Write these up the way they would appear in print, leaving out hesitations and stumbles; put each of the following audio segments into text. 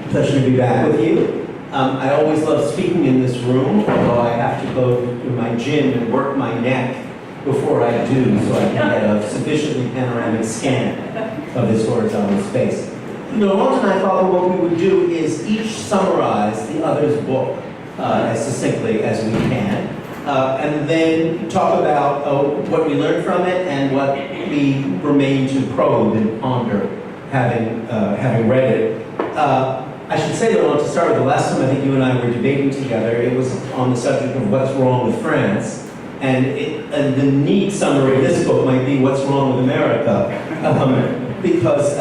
Pleasure to be back with you. I always love speaking in this room, although I have to go to my gym and work my neck before I do, so I can get a sufficiently panoramic scan of this horizontal space. Laurent and I thought that what we would do is each summarize the other's book as succinctly as we can, and then talk about what we learned from it and what we remain to probe and ponder, having read it. I should say, Laurent, to start with, the last time I think you and I were debating together, it was on the subject of what's wrong with France. And the neat summary of this book might be what's wrong with America, because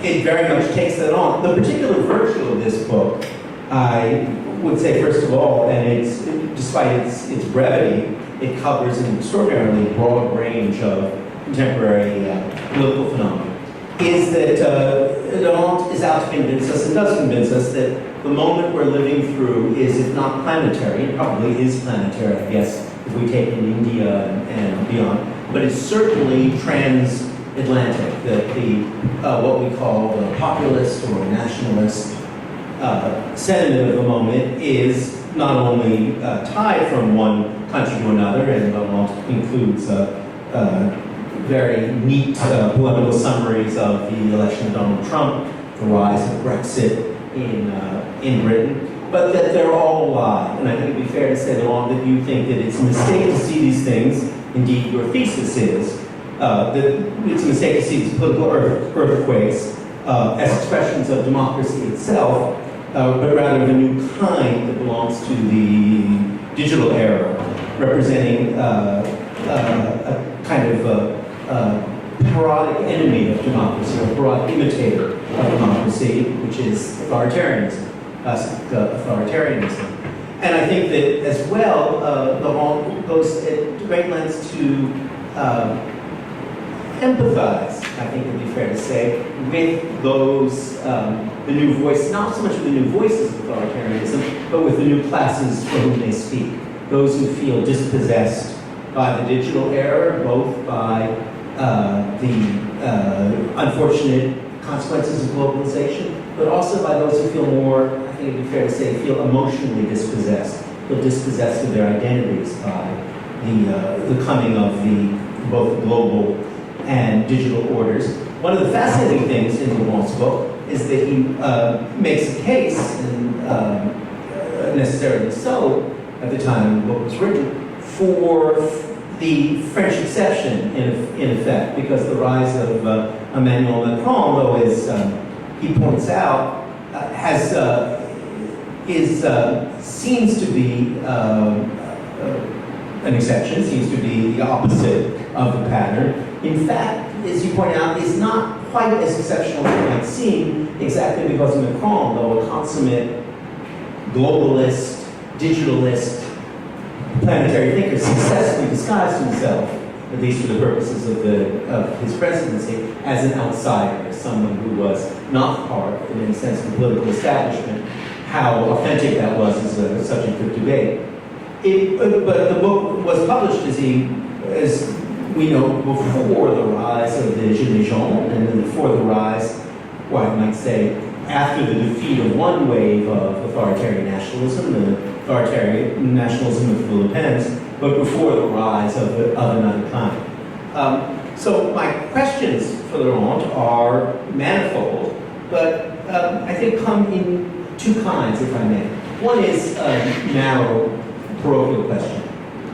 it very much takes that on. The particular virtue of this book, I would say, first of all, and despite its brevity, it covers an extraordinarily broad range of contemporary political phenomena, is that Laurent is out to convince us, and does convince us, that the moment we're living through is, if not planetary, it probably is planetary, I guess, if we take in India and beyond, but it's certainly transatlantic, that what we call the populist or nationalist sentiment of the moment is not only tied from one country to another, and Laurent includes very neat polemical summaries of the election of Donald Trump, the rise of Brexit in Britain, but that they're all a lie. And I think it'd be fair to say, Laurent, that you think that it's a mistake to see these things, indeed your thesis is, that it's a mistake to see these political earthquakes as expressions of democracy itself, but rather of a new kind that belongs to the digital era, representing a kind of parodic enemy of democracy, or parodic imitator of democracy, which is authoritarianism. And I think that, as well, Laurent goes at great lengths to empathize, I think it would be fair to say, with those, the new voice, not so much with the new voices of authoritarianism, but with the new classes for whom they speak. Those who feel dispossessed by the digital era, both by the unfortunate consequences of globalization, but also by those who feel more, I think it'd be fair to say, feel emotionally dispossessed, feel dispossessed of their identities by the coming of both global and digital orders. One of the fascinating things in Laurent's book is that he makes a case, and necessarily so at the time the book was written, for the French exception, in effect, because the rise of Emmanuel Macron, though, as he points out, seems to be an exception, seems to be the opposite of the pattern. In fact, as you point out, is not quite as exceptional as it might seem, exactly because Macron, though a consummate globalist, digitalist, planetary thinker, successfully disguised himself, at least for the purposes of his presidency, as an outsider, as someone who was not part, in any sense, of the political establishment. How authentic that was is a subject of debate. But the book was published, as we know, before the rise of the Gilets jaunes, and then before the rise, well, I might say, after the defeat of one wave of authoritarian nationalism, the authoritarian nationalism of the Le Pens, but before the rise of another kind. So my questions for Laurent are manifold, but I think come in two kinds, if I may. One is a narrow, parochial question.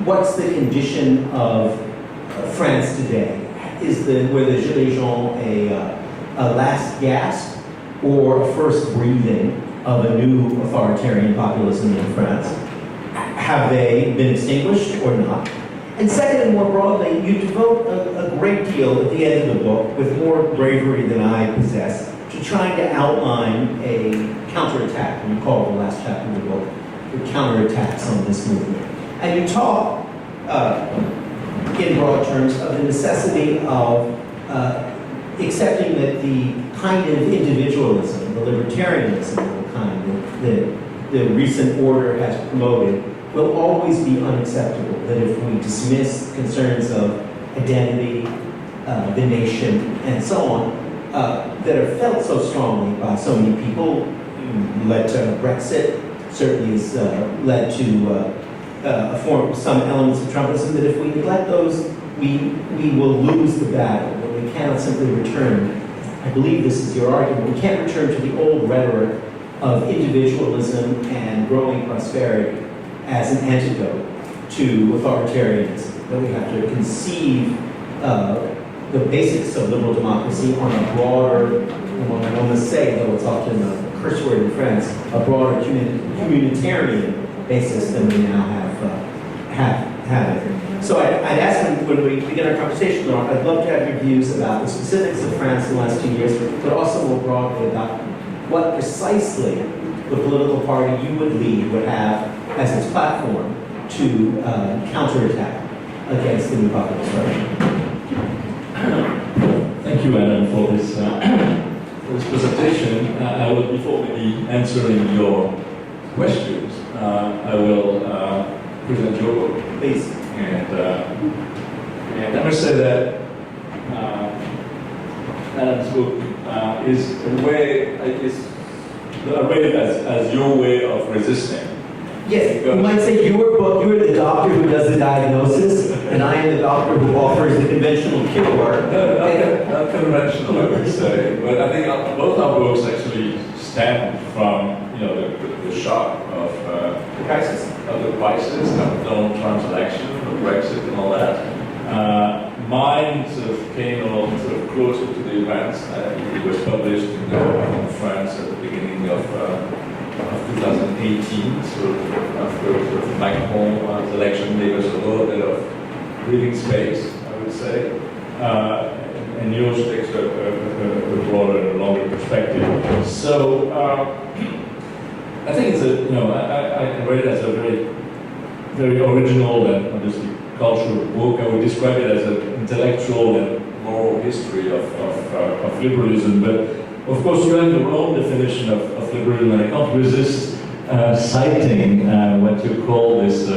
What's the condition of France today? Were the Gilets jaunes a last gasp or a first breathing of a new authoritarian populism in France? Have they been extinguished or not? And second, and more broadly, you devote a great deal at the end of the book, with more bravery than I possess, to trying to outline a counterattack, and you call it the last chapter of the book, the counterattacks on this movement. And you talk, in broad terms, of the necessity of accepting that the kind of individualism, the libertarianism, the kind that the recent order has promoted, will always be unacceptable. That if we dismiss concerns of identity, the nation, and so on, that are felt so strongly by so many people, led to Brexit, certainly has led to some elements of Trumpism, that if we neglect those, we will lose the battle, that we cannot simply return. I believe this is your argument. We can't return to the old rhetoric of individualism and growing prosperity as an antidote to authoritarianism, that we have to conceive the basics of liberal democracy on a broader, I want to say, though it's often a curse word in France, a broader communitarian basis than we now have it. So I'd ask when we begin our conversation, Laurent, I'd love to have your views about the specifics of France in the last 2 years, but also more broadly about what precisely the political party you would lead would have as its platform to counterattack against the new populist revolution. Thank you, Adam, for this presentation. I will, before maybe answering your questions, I will present your book. Please. And I must say that Adam's book is a way, I read it as your way of resisting. Yes, you might say your book, you're the doctor who does the diagnosis, and I am the doctor who offers the conventional cure. Not conventional, I would say. But I think both our books actually stem from, the shock of The crisis. Of the crisis, of Donald Trump's election, of Brexit and all that. Mine sort of came along sort of closer to the events. It was published in France at the beginning of 2018, so after sort of Macron's election gave us a little bit of breathing space, I would say. And yours takes a broader and longer perspective. So I think it's I read it as a very, very original and obviously cultural book. I would describe it as an intellectual and moral history of liberalism. But of course, you have your own definition of liberalism, and I can't resist citing what you call this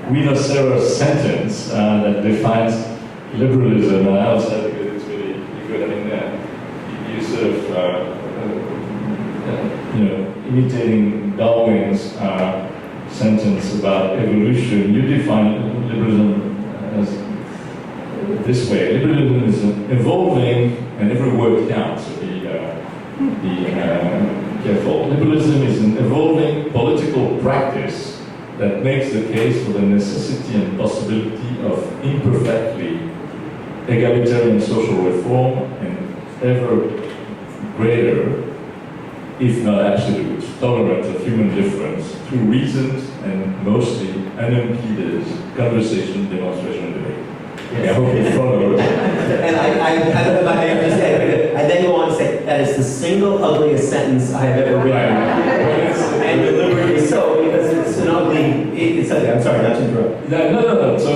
rhinoceros sentence that defines liberalism. And I also think it's really good. I mean, you sort of, imitating Darwin's sentence about evolution, you define liberalism as this way. Liberalism is evolving, and every word counts, so be careful. Liberalism is an evolving political practice that makes the case for the necessity and possibility of imperfectly egalitarian social reform and ever greater, if not absolute, tolerance of human difference through reasoned and mostly unimpeded conversation, demonstration, and debate. Yes. I hope you followed. And I understand. And then you want to say, that is the single ugliest sentence I have ever written. And deliberately so, because it's an ugly, I'm sorry, not to interrupt. No. So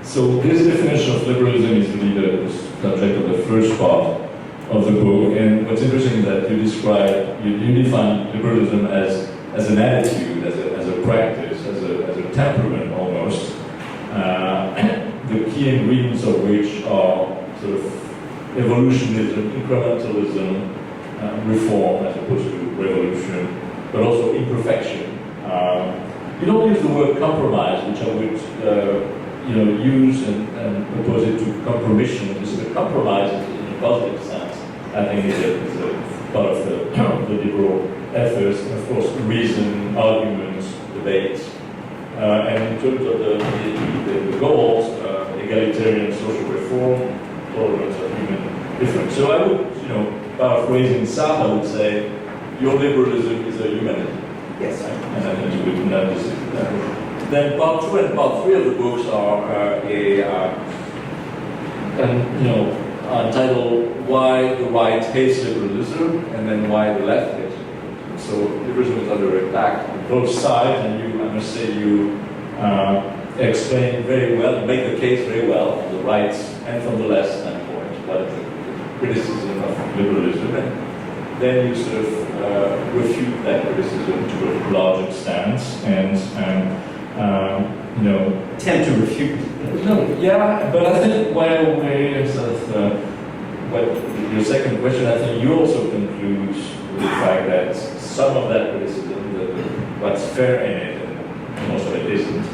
so this definition of liberalism is really the subject of the first part of the book. And what's interesting is that you define liberalism as an attitude, as a practice, as a temperament almost. The key ingredients of which are sort of evolutionism, incrementalism, reform as opposed to revolution, but also imperfection. You don't use the word compromise, which I would use and oppose it to compromission. This is a compromise in a positive sense. I think is a part of the liberal efforts, and of course, reason, arguments, debates. And in terms of the goals, egalitarian social reform, tolerance of human difference. So I would, paraphrasing Sartre, I would say, your liberalism is a humanity. Yes. And I think you would not disagree with that. Then part 2 and part 3 of the books are entitled "Why the Right Hates Liberalism" and then "Why the Left Hates Liberalism." So liberalism is under attack on both sides, and I must say you explain very well, make the case very well from the right and from the left standpoint, what is the criticism of liberalism, and then you sort of refute that criticism to a large extent, and Attempt to refute. No, yeah, but I think what your second question, I think you also conclude the fact that some of that criticism, what's fair in it, and most of it isn't,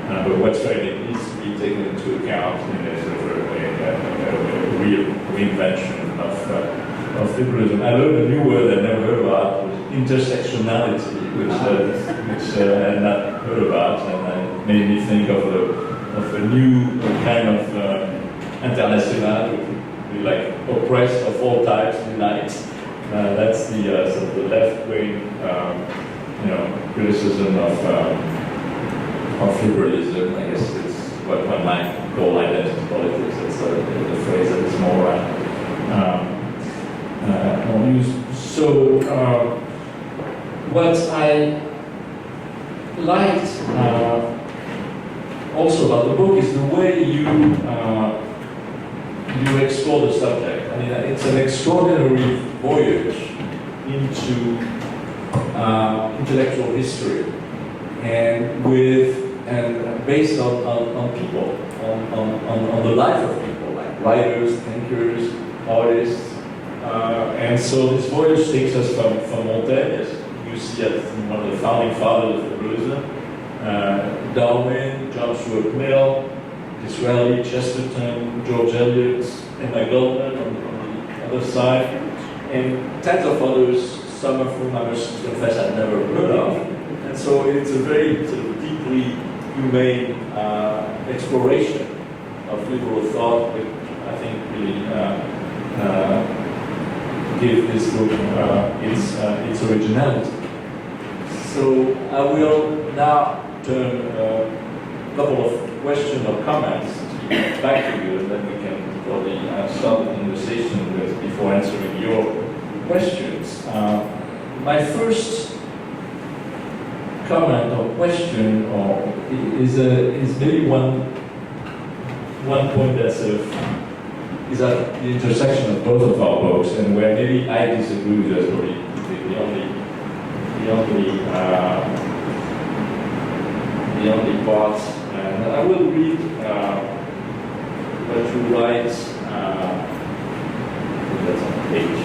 but what's fair in it needs to be taken into account in a sort of a real reinvention of liberalism. I learned a new word I never heard about, was intersectionality, which I had not heard about, and it made me think of a new kind of international, which would be like oppressed of all types unite. That's the sort of the left-wing, criticism of liberalism. I guess it's what one might call identity politics. That's the phrase that is more used. So, what I liked also about the book is the way you explore the subject. I mean, it's an extraordinary voyage into intellectual history, and based on people, on the life of people, like writers, thinkers, artists. And so this voyage takes us from Montaigne, as you see as one of the founding fathers of liberalism, Darwin, John Stuart Mill, Disraeli, Chesterton, George Eliot, Emma Goldman on the other side, and tens of others, some of whom I must confess I've never heard of. And so it's a very sort of deeply humane exploration of liberal thought, which I think really give this book its originality. So I will now turn a couple of questions or comments back to you, and then we can probably start the conversation before answering your questions. My first comment or question is maybe one point that sort of is at the intersection of both of our books, and where maybe I disagree with us, probably the only part. And I will read what you write. That's on page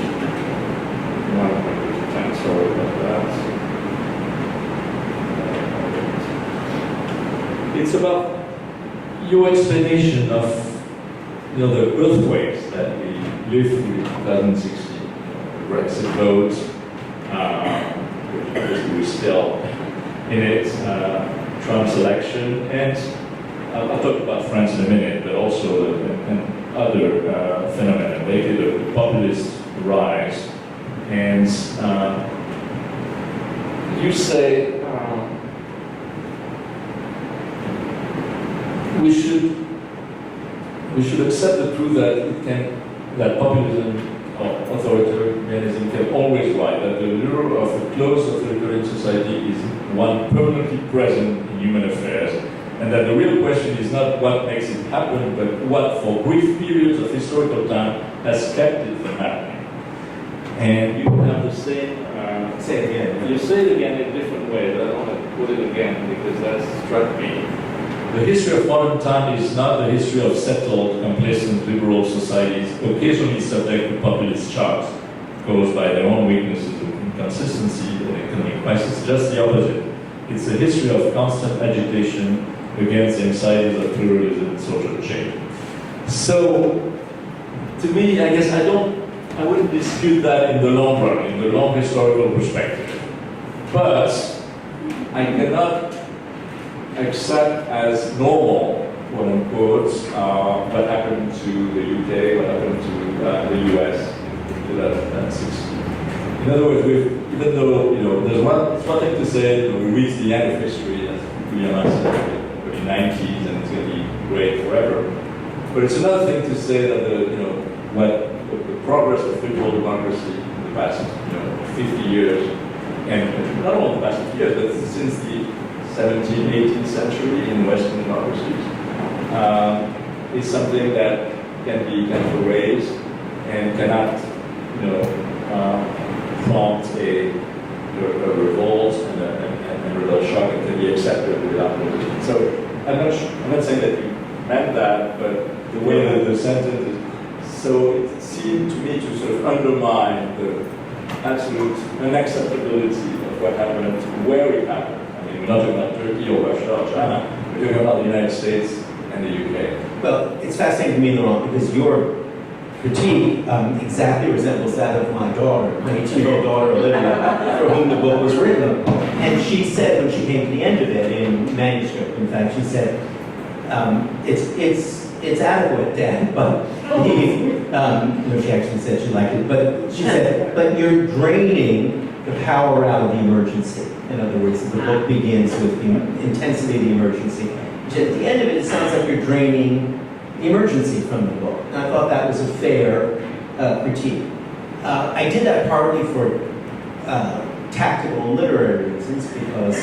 110. Sorry about that. It's about your explanation of the earthquakes that we lived through in 2016, the Brexit vote, which obviously we're still in it, Trump's election, and I'll talk about France in a minute, but also and other phenomena, basically the populist rise. And you say we should accept the truth that populism or authoritarianism can always rise, that the lure of a closed authoritarian society is one permanently present in human affairs, and that the real question is not what makes it happen, but what, for brief periods of historical time, has kept it from happening. And you have the same... Say it again. You say it again in a different way, but I want to put it again, because that struck me. The history of modern time is not the history of settled, complacent liberal societies, occasionally subject to populist shocks caused by their own weaknesses and inconsistency and economic crisis. Just the opposite. It's a history of constant agitation against the anxieties of pluralism and social change. So, to me, I guess I wouldn't dispute that in the long run, in the long historical perspective. But I cannot accept as normal, quote unquote, what happened to the UK, what happened to the US in 2016. In other words, even though there's one thing to say, we reach the end of history, as William said, in the 90s, and it's going to be great forever. But it's another thing to say that the progress of liberal democracy in the past 50 years, and not only the past 50 years, but since the 17th, 18th century in Western democracies, is something that can be kind of erased and cannot, prompt a revolt and a real shock, and can be accepted without resistance. So I'm not saying that you meant that, but the way that the sentence is, so it seemed to me to sort of undermine absolute unacceptability of what happened, where it happened. I mean, we're not talking about Turkey or Russia or China, we're talking about the United States and the UK. Well, it's fascinating to me, Laurent, because your critique exactly resembles that of my daughter, my 18-year-old daughter, Olivia, for whom the book was written. And she said, when she came to the end of it in manuscript, in fact, she said, it's adequate, Dad, but no, she actually said she liked it, but she said, but you're draining the power out of the emergency. In other words, the book begins with the intensity of the emergency. At the end of it, it sounds like you're draining the emergency from the book. And I thought that was a fair critique. I did that partly for tactical and literary reasons, because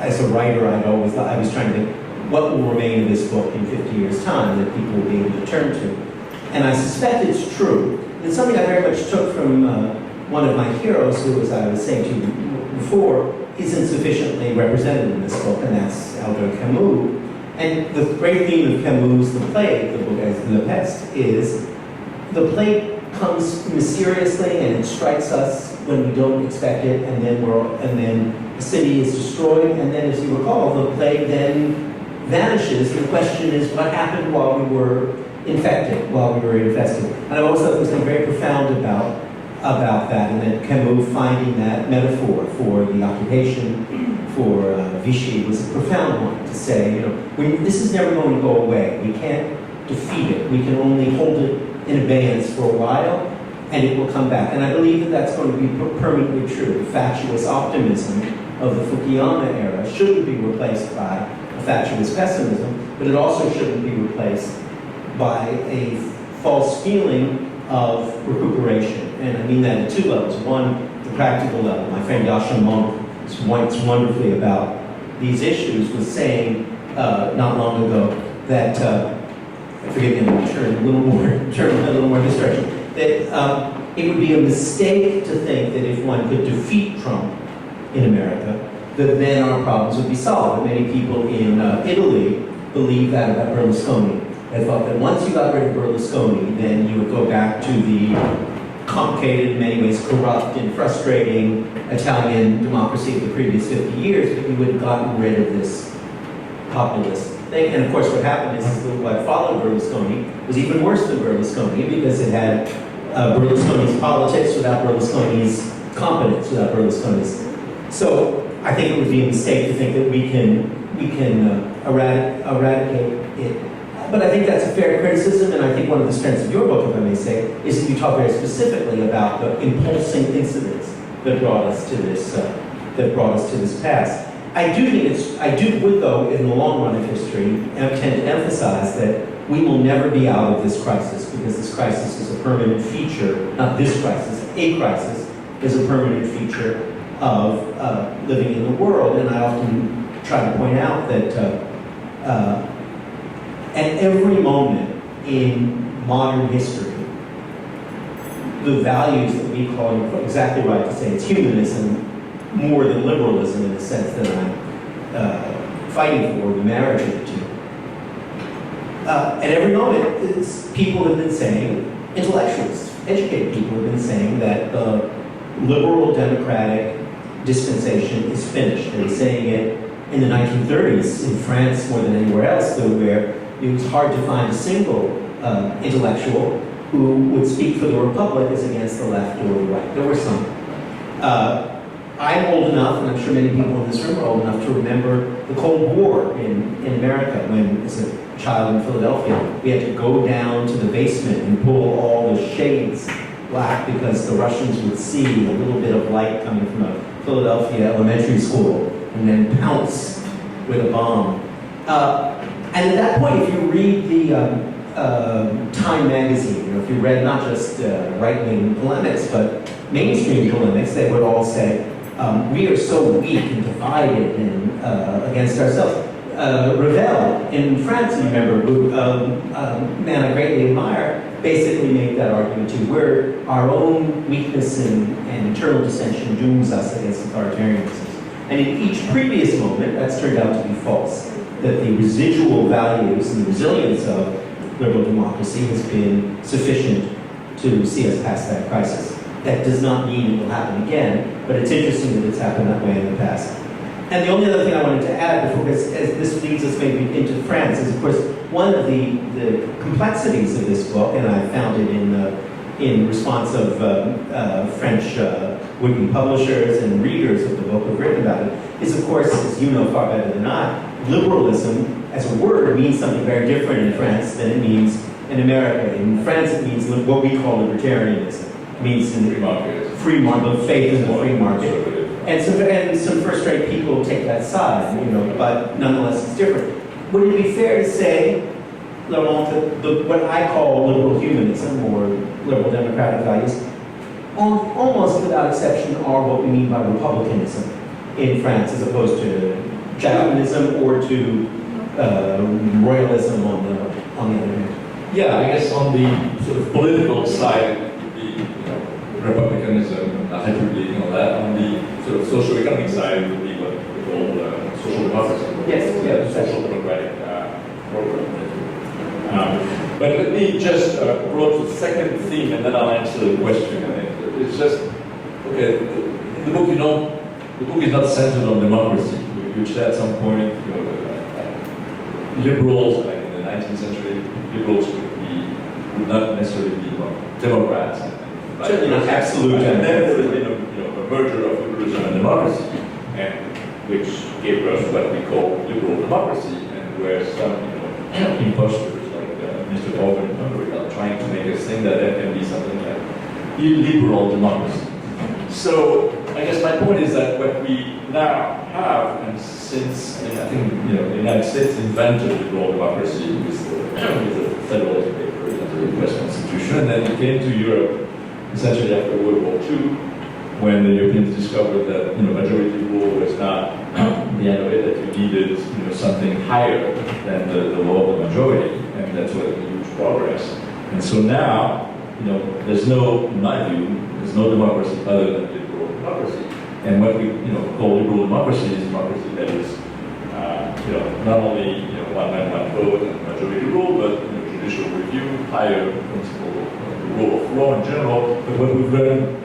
as a writer, I was trying to think, what will remain of this book in 50 years' time that people will be able to turn to? And I suspect it's true. It's something I very much took from one of my heroes, who, as I was saying to you before, isn't sufficiently represented in this book, and that's Albert Camus. And the great theme of Camus' The Plague, the book as The Pest, is the plague comes mysteriously and it strikes us when we don't expect it, and then the city is destroyed, and then, as you recall, the plague then vanishes. The question is, what happened while we were infected, while we were infested? And I've always thought there was something very profound about that, and that Camus finding that metaphor for the occupation, for Vichy, was a profound one, to say, you know, this is never going to go away. We can't defeat it. We can only hold it in abeyance for a while, and it will come back. And I believe that that's going to be permanently true. The fatuous optimism of the Fukuyama era shouldn't be replaced by a fatuous pessimism, but it also shouldn't be replaced by a false feeling of recuperation. And I mean that at two levels. One, the practical level. My friend Yasha Monk writes wonderfully about these issues, was saying not long ago that, forgive me, I'm going to turn a little more this direction, that it would be a mistake to think that if one could defeat Trump in America, that then our problems would be solved. And many people in Italy believe that about Berlusconi. They thought that once you got rid of Berlusconi, then you would go back to the complicated, in many ways corrupt and frustrating Italian democracy of the previous 50 years, but you would have gotten rid of this populist thing. And of course what happened is that what followed Berlusconi was even worse than Berlusconi, because it had Berlusconi's politics without Berlusconi's competence, without Berlusconi's. So I think it would be a mistake to think that we can eradicate it. But I think that's a fair criticism, and I think one of the strengths of your book, if I may say, is that you talk very specifically about the impulsing incidents that brought us to this past. I would though, in the long run of history, tend to emphasize that we will never be out of this crisis, because this crisis is a permanent feature, not this crisis, a crisis is a permanent feature of living in the world. And I often try to point out that at every moment in modern history, the values that we call, you're exactly right to say, it's humanism more than liberalism in the sense that I'm fighting for, the marriage of the two. At every moment, people have been saying, intellectuals, educated people have been saying that the liberal democratic dispensation is finished. They were saying it in the 1930s in France more than anywhere else, though, where it was hard to find a single intellectual who would speak for the Republic as against the left or the right. There were some. I'm old enough, and I'm sure many people in this room are old enough to remember the Cold War in America, when, as a child in Philadelphia, we had to go down to the basement and pull all the shades black because the Russians would see a little bit of light coming from a Philadelphia elementary school and then pounce with a bomb. And at that point, if you read the Time magazine, if you read not just right-wing polemics, but mainstream polemics, they would all say, we are so weak and divided and against ourselves. Ravel in France, you remember, who, man I greatly admire, basically made that argument too, where our own weakness and internal dissension dooms us against authoritarianism. And in each previous moment, that's turned out to be false. That the residual values and the resilience of liberal democracy has been sufficient to see us past that crisis. That does not mean it will happen again, but it's interesting that it's happened that way in the past. And the only other thing I wanted to add, before, as this leads us maybe into France, is of course one of the complexities of this book, and I found it in response of French would-be publishers and readers of the book who've written about it, is of course, as you know far better than I, liberalism as a word means something very different in France than it means in America. In France it means what we call libertarianism. It means free market, faith in the free market. And some first-rate people take that side, but nonetheless it's different. Would it be fair to say, Laurent, that what I call liberal humanism or liberal democratic values, almost without exception, are what we mean by republicanism in France, as opposed to Jacobinism or to royalism on the other hand? Yeah, I guess on the sort of political side, it would be republicanism, republic, and all that. On the sort of socio-economic side, it would be what we call social democracy. Yes, social democratic program. But let me just approach the second theme, and then I'll answer the question. It's just, okay, in the book, the book is not centered on democracy, which at some point, liberals, like in the 19th century, liberals would not necessarily be Democrats. Certainly not absolute. And then there has been a merger of liberalism and democracy, and which gave us what we call liberal democracy, and where some imposters like Mr. Orban in Hungary are trying to make us think that there can be something like illiberal democracy. So I guess my point is that what we now have, and since I think the United States invented liberal democracy with the Federalist Papers and the US Constitution, and then it came to Europe essentially after World War II, when the Europeans discovered that majority rule was not the end of it, that you needed something higher than the law of the majority, and that's what a huge progress. And so now, there's no, in my view, there's no democracy other than liberal democracy. And what we call liberal democracy is democracy that is not only one man, one vote and majority rule, but judicial review, higher principle rule of law in general. But what we've learned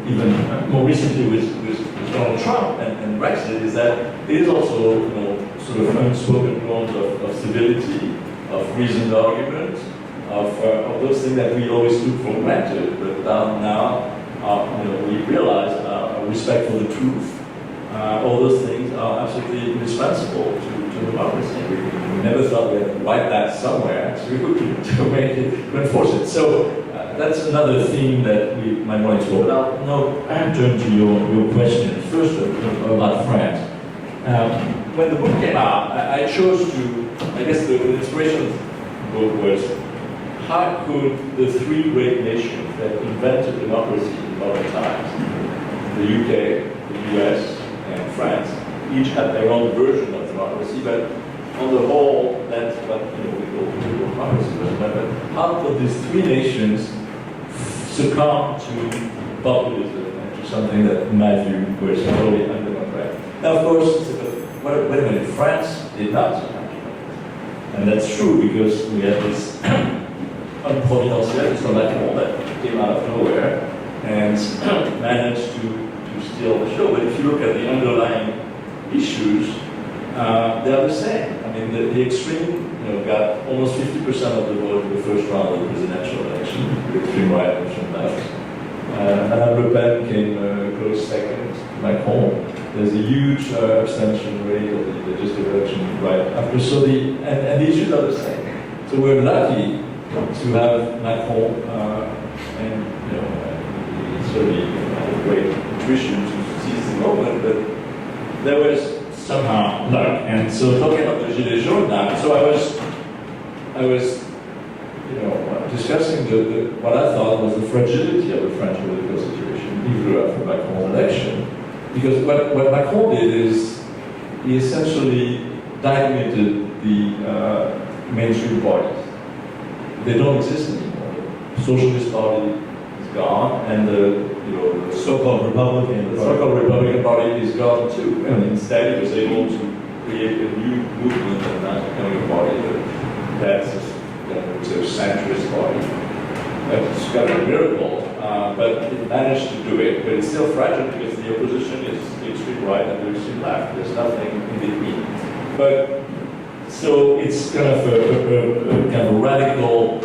even more recently with Donald Trump and Brexit is that it is also sort of unspoken norms of civility, of reasoned argument, of those things that we always took for granted, but now we realize respect for the truth. All those things are absolutely indispensable to democracy. We never thought we had to write that somewhere to make it, to enforce it. So that's another theme that we might want to explore. But I'll turn to your question first about France. When the book came out, I chose to, I guess the inspiration of the book was, how could the three great nations that invented democracy in modern times, the UK, the US, and France, each had their own version of democracy, but on the whole, that's what we call liberal democracy. But how could these three nations succumb to populism and to something that, in my view, was totally undemocratic? Now, of course, wait a minute, France did not succumb to that. And that's true because we had this unprovidentiel, so Macron, that came out of nowhere and managed to steal the show. But if you look at the underlying issues, they're the same. I mean, the extreme got almost 50% of the vote in the first round of the presidential election, the extreme right and extreme left. Madame Le Pen came close second. Macron, there's a huge abstention rate of the legislative election right after. So and the issues are the same. So we're lucky to have Macron, and certainly had a great intuition to seize the moment, but there was somehow luck. And so talking about the Gilets jaunes now, so I was discussing what I thought was the fragility of the French political situation, even after Macron's election. Because what Macron did is he essentially diluted the mainstream parties. They don't exist anymore. The Socialist Party is gone, and the so-called Republican Party is gone too. And instead, he was able to create a new movement and not becoming a party that's a centrist party. That's kind of a miracle. but it managed to do it. But it's still fragile because the opposition is the extreme right and the extreme left. There's nothing in between. But so it's kind of a radical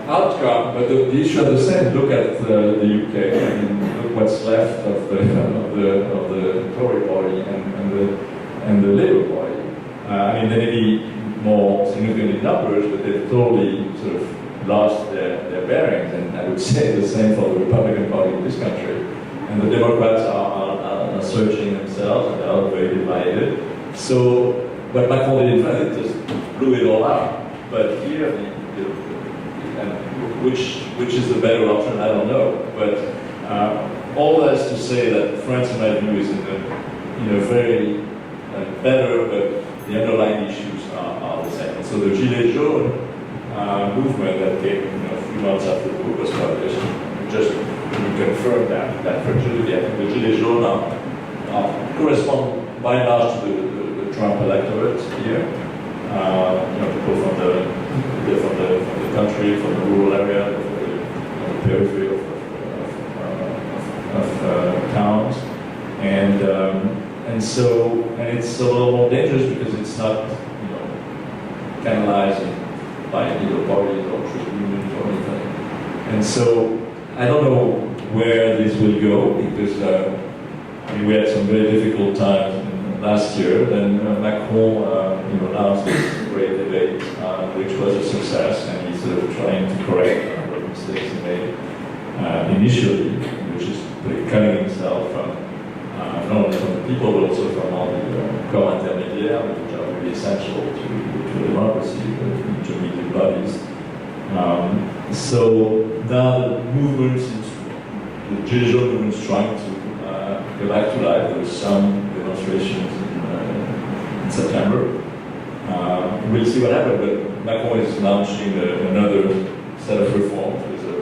outcome. But the issue is the same. Look at the UK. I mean, look what's left of the Tory party and the Labour party. I mean, they may be more significant in numbers, but they've totally sort of lost their bearings, and I would say the same for the Republican Party in this country. And the Democrats are searching themselves, and they are very divided. So, but Macron did in fact, it just blew it all out. But here, and which is the better option, I don't know. But all that is to say that France, in my view, is in a very better, but the underlying issues are the same. And so the Gilets jaunes movement that came a few months after the book was published just confirmed that fragility. I think the Gilets jaunes correspond by and large to the Trump electorate here. People from the country, from the rural area, from the periphery of towns, and so it's a little more dangerous because it's not canalized by either parties or trade unions or anything. And so I don't know where this will go because I mean, we had some very difficult times last year. Then Macron announced this great debate, which was a success, and he's trying to correct a number of mistakes he made initially, which is cutting himself from not only from the people but also from all the corps intermédiaires, which are really essential to democracy, the intermediate bodies. So now the movement, the Gilets jaunes movement is trying to go back to life. There were some demonstrations in September. We'll see what happens, but Macron is launching another set of reforms. There's a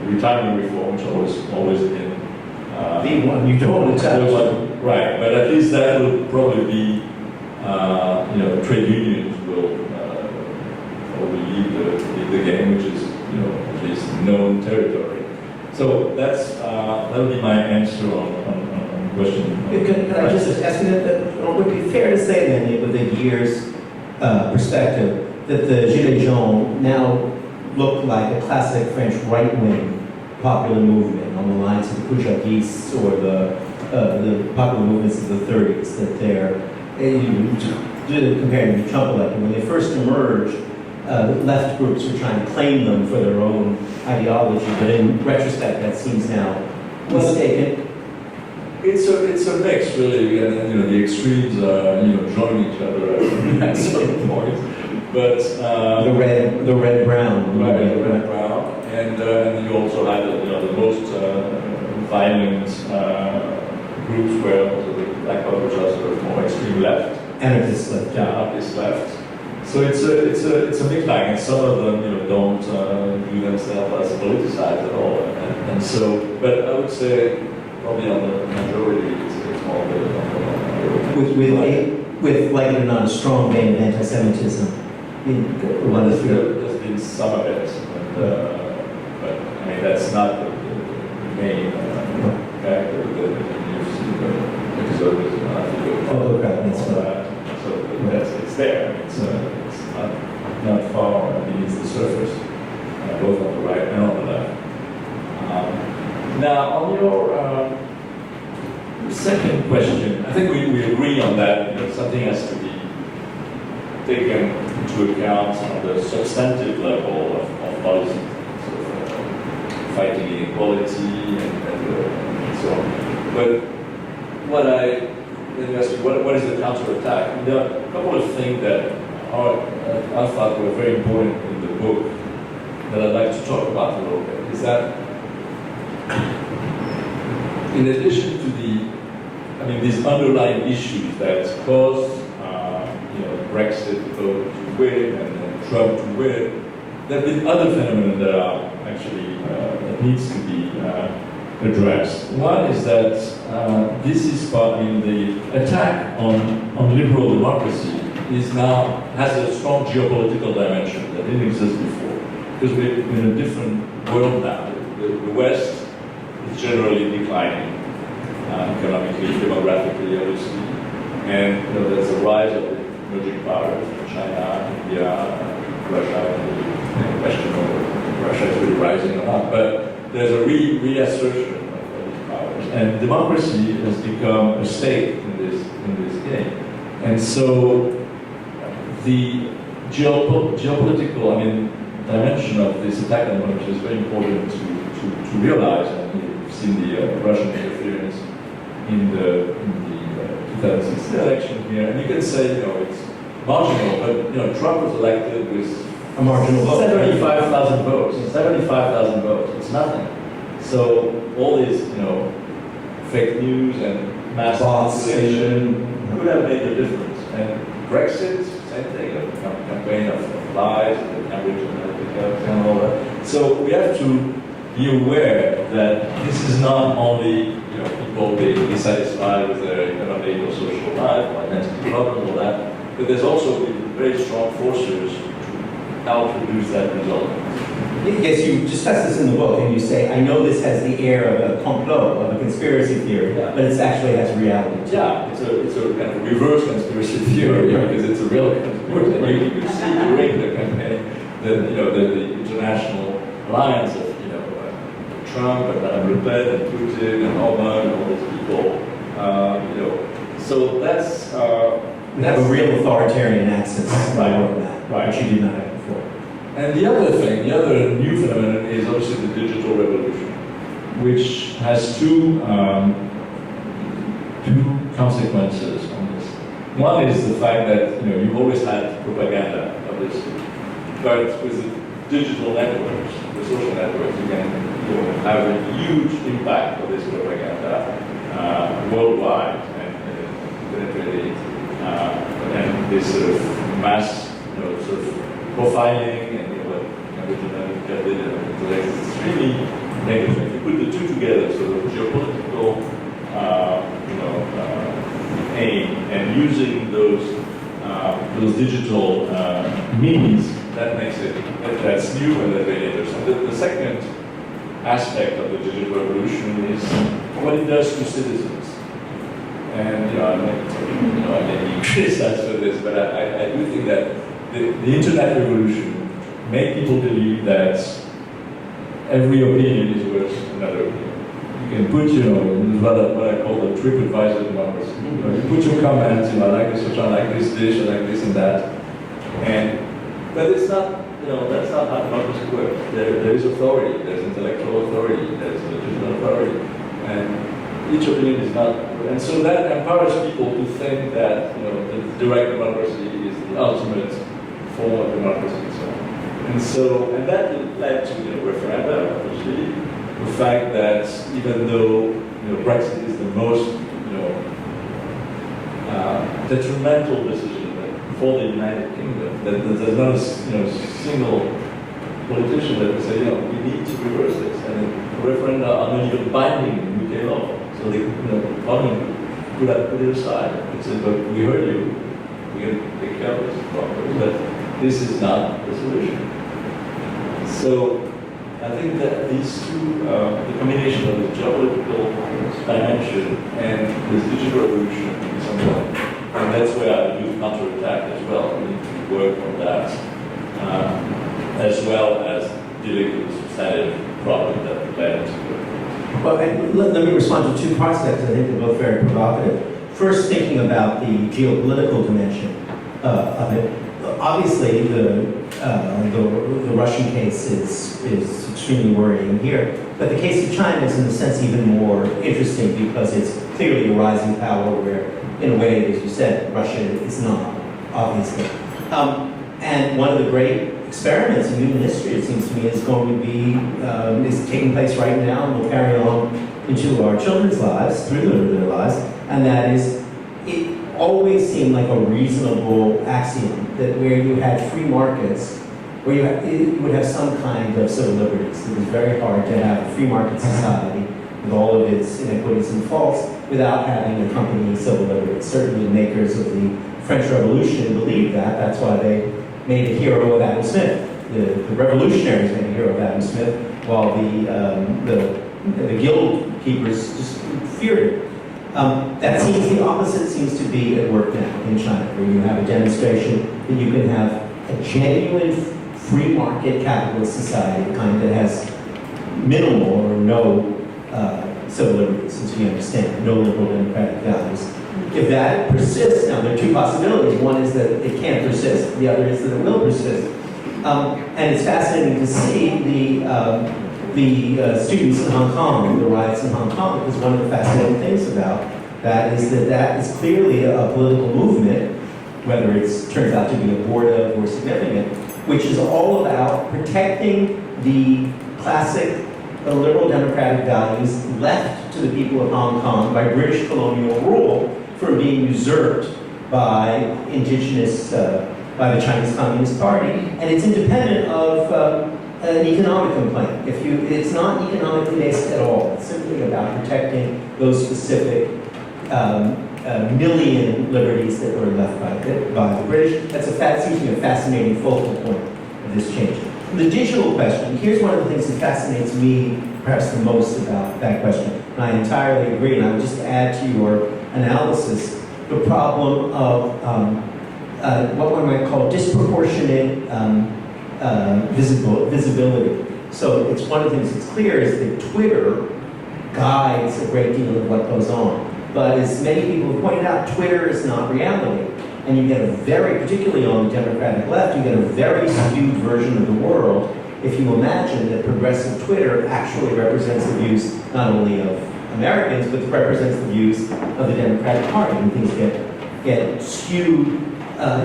retirement reform, which always been the one you don't want to touch. Right, but at least that will probably be, trade unions will probably lead the game, which is, at least known territory. So that'll be my answer on the question. Can I just ask you that would it be fair to say then, with a year's perspective, that the Gilets jaunes now look like a classic French right-wing popular movement on the lines of the Pujaguists or the popular movements of the 30s, that they're, compared to the Trump election, when they first emerged, left groups were trying to claim them for their own ideology, but in retrospect that seems now mistaken. It's a mix, really, and the extremes are joining each other at certain points. But the red brown, right, the red brown, and you also had the most violent groups where the black voters are sort of more extreme left, anarchist left, anarchist left. So it's a mixed bag, and some of them don't view themselves as politicized at all, and so. But I would say probably on the majority, it's more with like it or not a strong vein of anti-Semitism. There's been some of it, but I mean that's not the main factor that you've seen the episodes so it's there. I mean, it's not far beneath the surface, both on the right and on the left. Now on your second question, I think we agree on that. Something has to be taken into account on the substantive level of policy, sort of, fighting inequality and so on. But then you ask me, what is the counterattack? There are a couple of things that I thought were very important in the book that I'd like to talk about a little bit. Is that in addition to these underlying issues that caused Brexit vote to win and Trump to win, there have been other phenomena that are actually that needs to be addressed. One is that this is the attack on liberal democracy has a strong geopolitical dimension that didn't exist before, because we're in a different world now. the West is generally declining, economically, demographically, obviously. And there's a rise of the emerging powers, China, India, Russia, and question whether Russia is really rising or not. But there's a reassertion of these powers. And democracy has become a stake in this game. And so the geopolitical, dimension of this attack on democracy is very important to realize. And we've seen the Russian interference in the 2016 election here, and you can say, it's marginal, but Trump was elected with a marginal vote. 75,000 votes. 75,000 votes. It's nothing. So all these, fake news and mass manipulation would have made a difference. And Brexit, same thing, a campaign of lies, and Cambridge Analytica, and all that. So we have to be aware that this is not only people being dissatisfied with their economic or social life, or identity problems, all that, but there's also very strong forces to help produce that result. Yes, you discuss this in the book, and you say, I know this has the air of a complot, of a conspiracy theory, but it actually has reality too. Yeah, it's a kind of reverse conspiracy theory, because it's a real conspiracy. You could see during the campaign that the international alliance of Trump and Madame Le Pen and Putin and Obama and all these people, so that's we have a real authoritarian access right, which you did not have before. And the other thing, the other new phenomenon is obviously the digital revolution, which has two consequences on this. One is the fact that you've always had propaganda, obviously, but with the digital networks, the social networks, you can have a huge impact of this propaganda worldwide and penetrating and this sort of mass, sort of profiling and what Cambridge Analytica did is extremely negative. If you put the two together, so the geopolitical, aim and using those digital means, that makes it that's new and that's very interesting. The second aspect of the digital revolution is what it does to citizens. And I may be criticized for this, but I do think that the internet revolution made people believe that every opinion is worth another opinion. You can put, what I call the TripAdvisor democracy. You put your comments, I like this, I like this dish, I like this and that. But it's not, that's not how democracy works. There is authority, there's intellectual authority, there's legitimate authority. And each opinion is not, and so that empowers people to think that, the direct democracy is the ultimate form of democracy and so on. And that led to, referenda, obviously. The fact that even though Brexit is the most detrimental decision for the United Kingdom, that there's not a single politician that would say we need to reverse this, and referenda are not even binding in UK law, so the Parliament could have put it aside and said, but we heard you, we can take care of this problem, but this is not the solution. So I think that these two, the combination of the geopolitical dimension and this digital revolution in some way, and that's where I do counterattack as well. We need to work on that, as well as dealing with the substantive problem that led to it. Well, let me respond to two parts of that, because I think they're both very provocative. First, thinking about the geopolitical dimension of it. Obviously, the Russian case is extremely worrying here, but the case of China is in a sense even more interesting because it's clearly a rising power where, in a way, as you said, Russia is not, obviously. And one of the great experiments in human history, it seems to me, is going to be, is taking place right now and will carry on into our children's lives, through their lives, and that is, it always seemed like a reasonable axiom that where you had free markets, where you would have some kind of civil liberties. It was very hard to have a free market society with all of its inequities and faults without having accompanying civil liberties. Certainly the makers of the French Revolution believed that. That's why they made a hero of Adam Smith. the revolutionaries made a hero of Adam Smith, while the guild keepers just feared it. That seems the opposite seems to be at work now in China, where you have a demonstration that you can have a genuine free market capitalist society, the kind that has minimal or no civil liberties, as we understand, no liberal democratic values. If that persists, now there are two possibilities. One is that it can't persist. The other is that it will persist. And it's fascinating to see the students in Hong Kong, the riots in Hong Kong, because one of the fascinating things about that is clearly a political movement, whether it turns out to be abortive or significant, which is all about protecting the classic liberal democratic values left to the people of Hong Kong by British colonial rule from being usurped by indigenous, by the Chinese Communist Party. And it's independent of an economic complaint. It's not economically based at all. It's simply about protecting those specific million liberties that were left by the British. That seems to be a fascinating focal point of this change. The digital question, here's one of the things that fascinates me perhaps the most about that question. And I entirely agree, and I would just add to your analysis the problem of what one might call disproportionate visibility. So it's one of the things that's clear is that Twitter guides a great deal of what goes on. But as many people have pointed out, Twitter is not reality. And you get a very, particularly on the Democratic left, you get a very skewed version of the world if you imagine that progressive Twitter actually represents the views not only of Americans, but represents the views of the Democratic Party. And things get skewed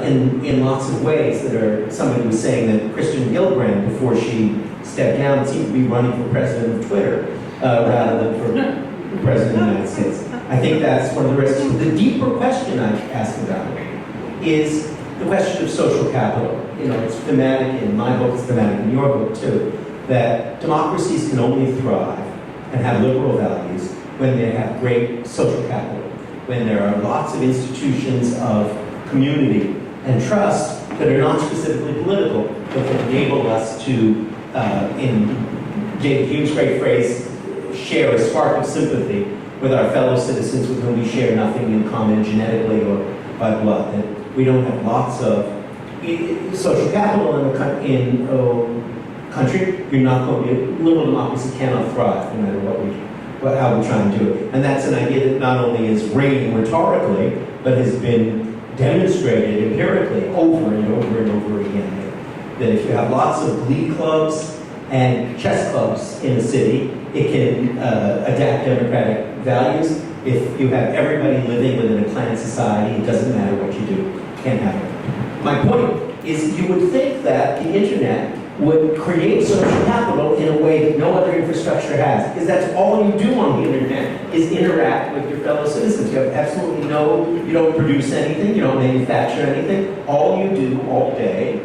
in lots of ways that are, somebody was saying that Kristen Gillibrand, before she stepped down, seemed to be running for president of Twitter rather than for president of the United States. I think that's one of the risks. The deeper question I ask about it is the question of social capital. You know, it's thematic in my book, it's thematic in your book too, that democracies can only thrive and have liberal values when they have great social capital, when there are lots of institutions of community and trust that are not specifically political, but that enable us to, in David Hume's great phrase, share a spark of sympathy with our fellow citizens with whom we share nothing in common genetically or by blood. That we don't have lots of social capital in a country. You're not going to be, liberal democracy cannot thrive no matter how we try and do it. And that's an idea that not only is ringing rhetorically, but has been demonstrated empirically over and over and over again. That if you have lots of glee clubs and chess clubs in a city, it can adapt democratic values. If you have everybody living within a clan society, it doesn't matter what you do. Can't happen. My point is you would think that the internet would create social capital in a way that no other infrastructure has. Because that's all you do on the internet is interact with your fellow citizens. You have absolutely you don't produce anything, you don't manufacture anything. All you do all day,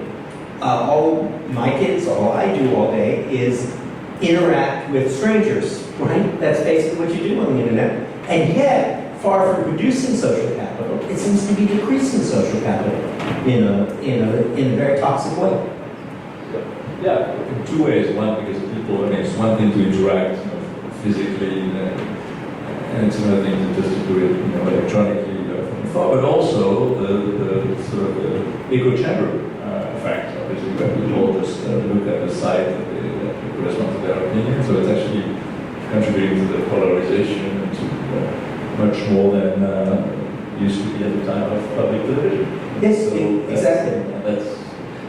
all my kids, all I do all day is interact with strangers, right? That's basically what you do on the internet. And yet, far from producing social capital, it seems to be decreasing social capital in a very toxic way. Yeah, in two ways. One, because people, I mean, it's one thing to interact physically, and it's another thing to just to do it electronically from afar, but also the sort of the echo chamber effect. Obviously, when people just look at the site that corresponds to their opinion, so it's actually contributing to the polarization and to much more than used to be at the time of public television. Yes, exactly.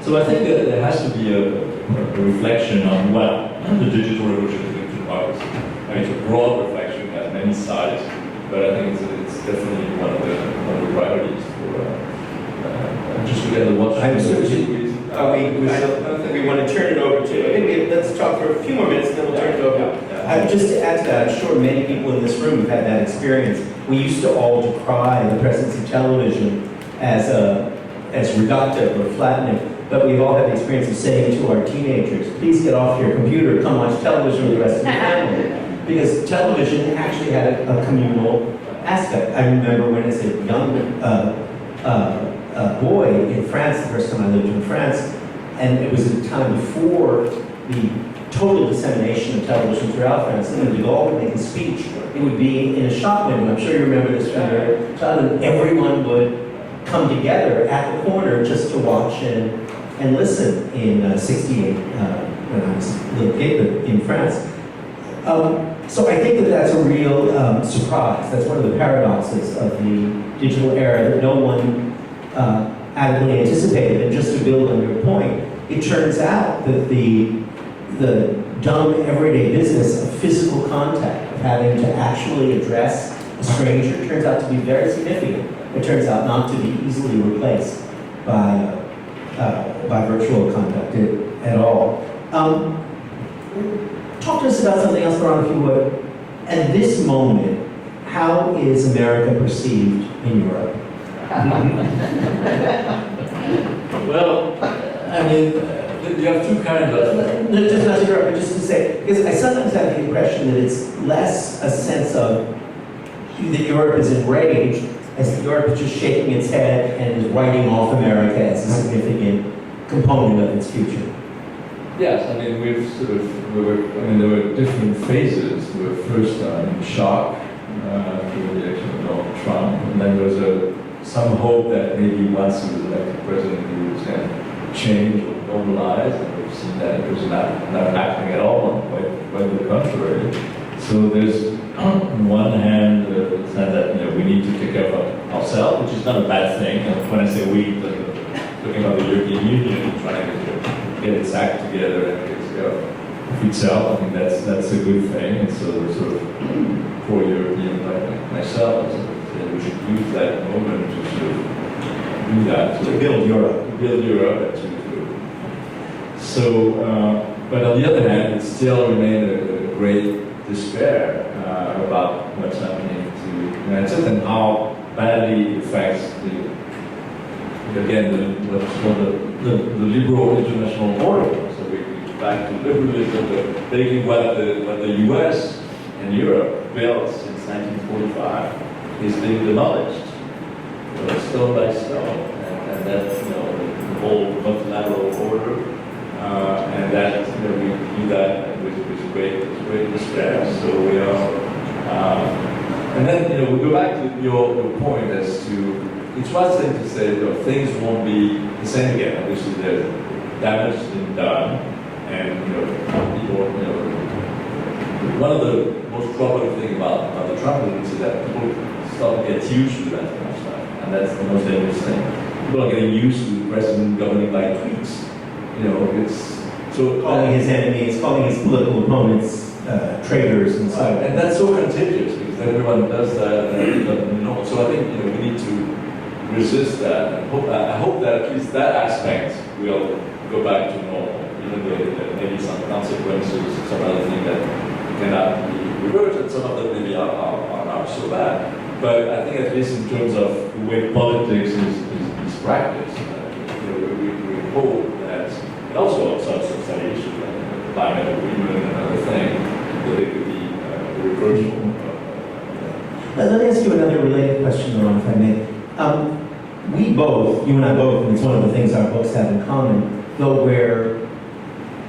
So I think that there has to be a reflection on what the digital revolution is doing to democracy. I mean, it's a broad reflection, it has many sides, but I think it's definitely one of the priorities for just to get the watch. We want to turn it over to, let's talk for a few more minutes and then we'll turn it over. Just to add to that, I'm sure many people in this room have had that experience. We used to all decry the presence of television as reductive or flattening, but we've all had the experience of saying to our teenagers, please get off your computer, come watch television with the rest of the family. Because television actually had a communal aspect. I remember when as a young boy in France, the first time I lived in France, and it was a time before the total dissemination of television throughout France, and when de Gaulle would make a speech, it would be in a shop window. I'm sure you remember this from your childhood. Everyone would come together at the corner just to watch and listen in 68, when I was a little kid in France. So I think that that's a real surprise. That's one of the paradoxes of the digital era that no one adequately anticipated. And just to build on your point, it turns out that the dumb everyday business of physical contact, of having to actually address a stranger, turns out to be very significant. It turns out not to be easily replaced by virtual contact at all. Talk to us about something else, Laurent, if you would. At this moment, how is America perceived in Europe? Well, I mean, you have two kinds of... No, just not to interrupt, but just to say, because I sometimes have the impression that it's less a sense of that Europe is enraged, as that Europe is just shaking its head and is writing off America as a significant component of its future. Yes, I mean, there were different phases. We were first in shock through the election of Donald Trump, and then there was some hope that maybe once he was elected president, he was going to change or normalize, and we've seen that it was not happening at all, quite the contrary. So there's, on one hand, the sense that we need to take care of ourselves, which is not a bad thing. And when I say we, talking about the European Union, trying to get its act together and take care of itself, I think that's a good thing. And so sort of pro-European like myself, we should use that moment to sort of do that. To build Europe. To build Europe. So, but on the other hand, it still remains a great despair about what's happening to the United States and how badly it affects what's called the liberal international order. So we back to liberalism, but basically what the US and Europe built since 1945 is being demolished, stone by stone, and that's the whole multilateral order, and that we do that with great despair. So we are, and then we go back to your point as to it's one thing to say things won't be the same again. Obviously, there's damage been done, and people. One of the most troubling things about the Trump presidency is that people start to get used to that kind of stuff, and that's the most dangerous thing. People are getting used to the president governing by tweets. It's so calling his enemies, calling his political opponents traitors and so on. And that's so contagious because everyone does that, and so I think we need to resist that. And I hope that at least that aspect will go back to normal, even though there may be some consequences, some other things that cannot be reverted. Some of them maybe are not so bad. But I think at least in terms of the way politics is practiced, we hope that, and also on sorts of issues like the climate agreement and other things, that it could be reversible. Let me ask you another related question, Laurent, if I may. We both, you and I both, and it's one of the things our books have in common, though we're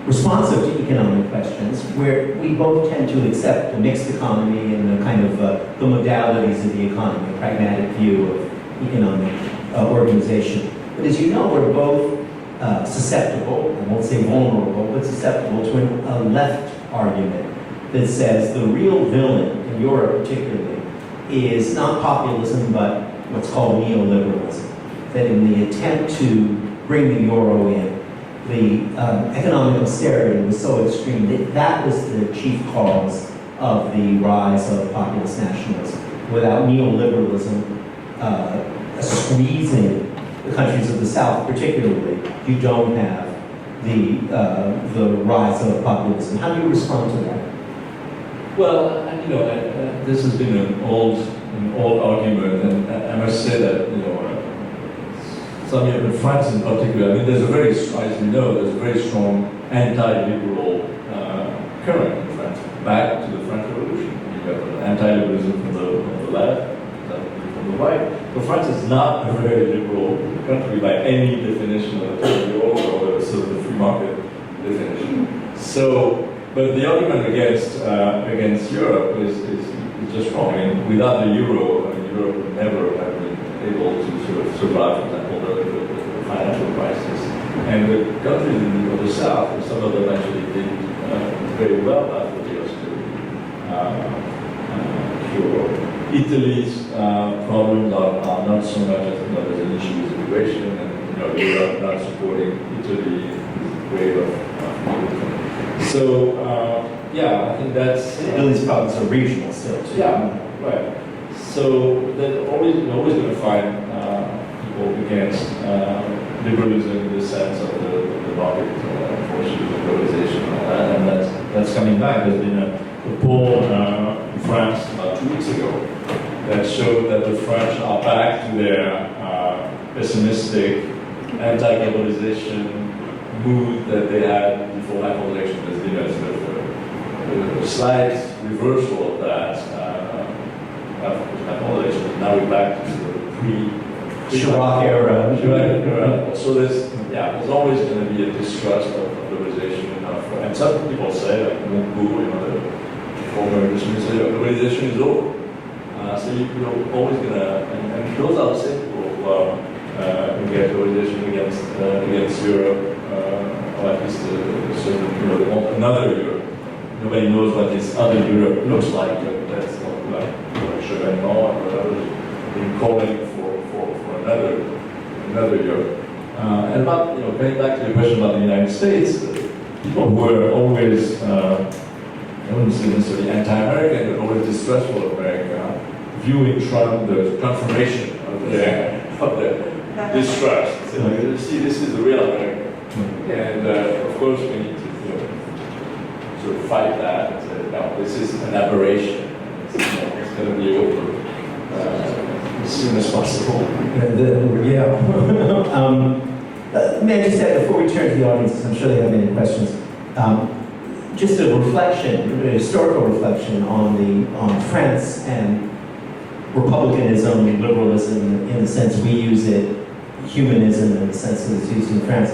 responsive to economic questions, where we both tend to accept a mixed economy and the kind of the modalities of the economy, a pragmatic view of economic organization. But as you know, we're both susceptible, I won't say vulnerable, but susceptible to a left argument that says the real villain, in Europe particularly, is not populism, but what's called neoliberalism. That in the attempt to bring the euro in, the economic austerity was so extreme that that was the chief cause of the rise of populist nationalism. Without neoliberalism squeezing the countries of the South particularly, you don't have the rise of populism. How do you respond to that? Well, this has been an old argument, and I must say that some in France in particular, there's a very, as you know, there's a very strong anti-liberal current in France. Back to the French Revolution, you have anti-liberalism from the left, from the right. But France is not a very liberal country by any definition of the term, or sort of the So, but the argument against Europe is just wrong. I mean, without the euro, Europe would never have been able to sort of survive, for example, the financial crisis. And the countries in the south, and some of them actually did very well after the austerity cure. Italy's problems are not so much as there's an issue with immigration, and Europe not supporting Italy is a wave of so, yeah, I think that's... Italy's problems are regional still, too. Yeah, right. So, you're always going to find people against liberalism in the sense of the market forces of globalization and all that, and that's coming back. There's been a poll in France about 2 weeks ago that showed that the French are back to their pessimistic, anti-globalization mood that they had before Michael's election. There's been a sort of a slight reversal of that after Michael's election. Now we're back to the Chirac era. So there's always going to be a distrust of globalization, and some people say, like Montebourg, the former Englishman, say globalization is over. So you're always going to, and those are the same people who get globalization against Europe. Or at least a certain, they want another Europe. Nobody knows what this other Europe looks like, but that's not sure anymore, or whatever. Been calling for another Europe. And about, going back to the question about the United States, people who were always, I wouldn't say necessarily anti-American, but always distrustful of America, viewing Trump the confirmation of their distrust. So, see, this is the real America. And of course, we need to sort of fight that and say, no, this is an aberration. It's going to be over as soon as possible. May I just say, before we turn to the audience, I'm sure they have many questions, just a reflection, a historical reflection on France and republicanism, liberalism, in the sense we use it, humanism in the sense that it's used in France.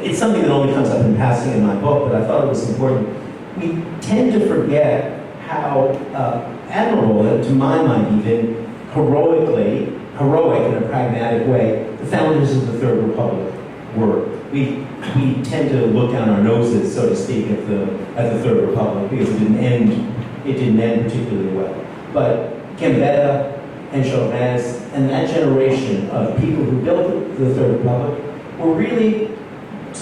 It's something that only comes up in passing in my book, but I thought it was important. We tend to forget how admirable, and to my mind even, heroic in a pragmatic way, the founders of the Third Republic were. We tend to look down our noses, so to speak, at the Third Republic because it didn't end particularly well. But Gambetta and Chauvin and that generation of people who built the Third Republic were really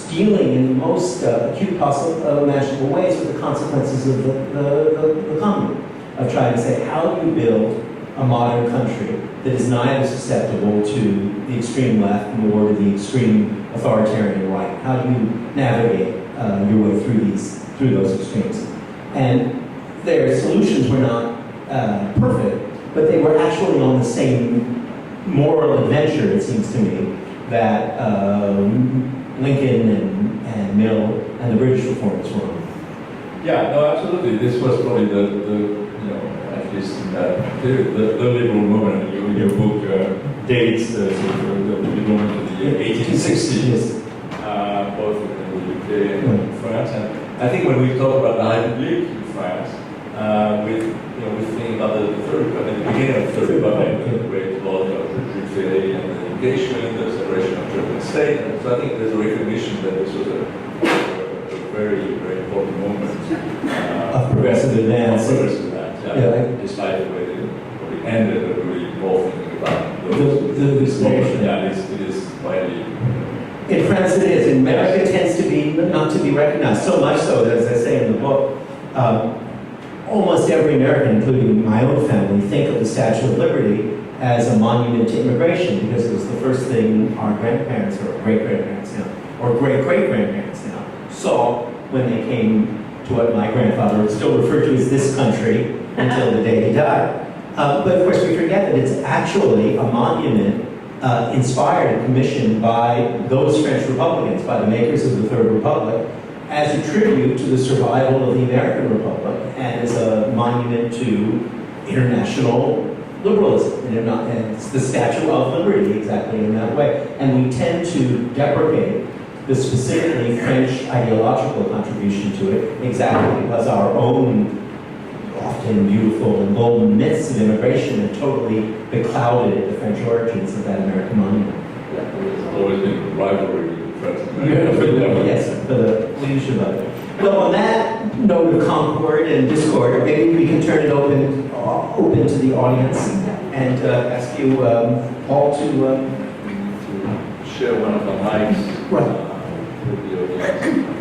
dealing in the most acute possible imaginable ways with the consequences of the commune, of trying to say, how do you build a modern country that is neither susceptible to the extreme left nor to the extreme authoritarian right? How do you navigate your way through those extremes? And their solutions were not perfect, but they were actually on the same moral adventure, it seems to me, that Lincoln and Mill and the British reformers were on. Yeah, no, absolutely. This was probably at least in that period, the liberal movement. Your book dates the liberal movement to the 1860s, both in the UK and in France. And I think when we talk about La République in France, we think about the Third Republic, the beginning of the Third Republic, the great law of Jules Ferry and the education, the separation of church and state. And so I think there's a recognition that this was a very, very important moment of progressive advance. Despite the way it ended, but really more thinking about this nation. Yeah, it is widely. In France it is. In America it tends to be not to be recognized, so much so that, as I say in the book, almost every American, including my own family, think of the Statue of Liberty as a monument to immigration because it was the first thing our grandparents or great-grandparents now, or great-great-grandparents now, saw when they came to what my grandfather would still refer to as this country until the day he died. But of course we forget that it's actually a monument inspired and commissioned by those French Republicans, by the makers of the Third Republic, as a tribute to the survival of the American Republic and as a monument to international liberalism. And it's the Statue of Liberty exactly in that way. And we tend to deprecate the specifically French ideological contribution to it, exactly because our own often beautiful and golden myths of immigration have totally beclouded the French origins of that American monument. Yeah, there's always been rivalry with France and America. Yes, for the leadership of it. Well, on that note of concord and discord, maybe we can turn it open to the audience and ask you all to share one of the mics with the audience.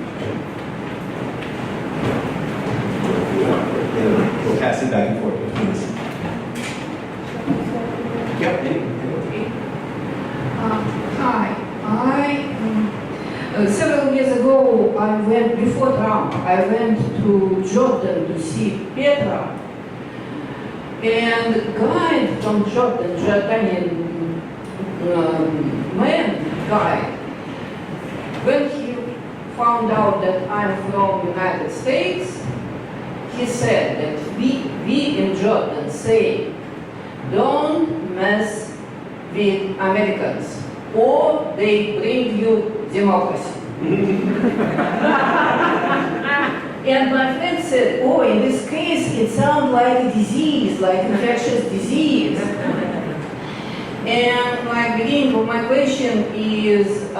We'll pass it back and forth between us. Yep. Hi, several years ago, I went, before Trump, I went to Jordan to see Petra. And the guide from Jordan, Jordanian guide, when he found out that I'm from United States, he said that we in Jordan say, don't mess with Americans, or they bring you democracy. And my friend said, oh, in this case, it sounds like a disease, like infectious disease. And my beginning of my question is,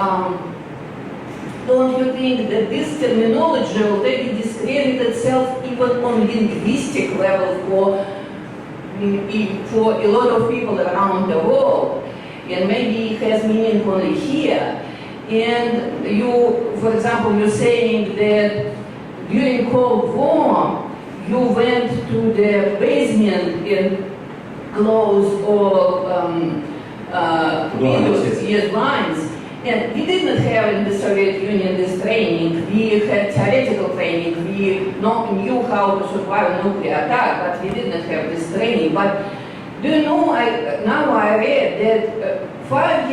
don't you think that this terminology already discredited itself even on linguistic level for a lot of people around the world? And maybe it has meaning only here. And you, for example, you're saying that during Cold War, you went to the basement and closed all windows, lines. And we didn't have in the Soviet Union this training. We had theoretical training. We knew how to survive a nuclear attack, but we didn't have this training. But do you know, now I read that 5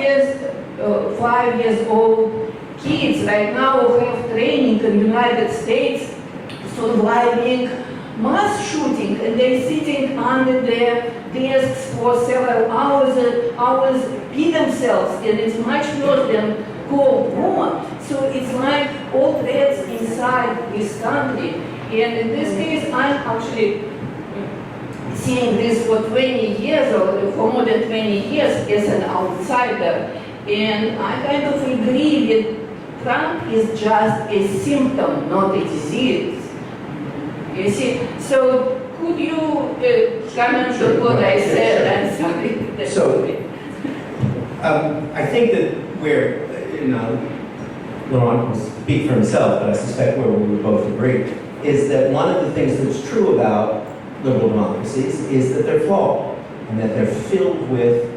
years old kids right now have training in the United States surviving mass shooting, and they're sitting under their desks for several hours, beat themselves, and it's much worse than Cold War. So it's like all threats inside this country. And in this case, I'm actually seeing this for 20 years, or for more than 20 years, as an outsider. And I kind of agree that Trump is just a symptom, not a disease. You see, so could you comment on what I said? I'm sorry. So, I think that we're, Laurent will speak for himself, but I suspect where we would both agree, is that one of the things that's true about liberal democracies is that they're flawed, and that they're filled with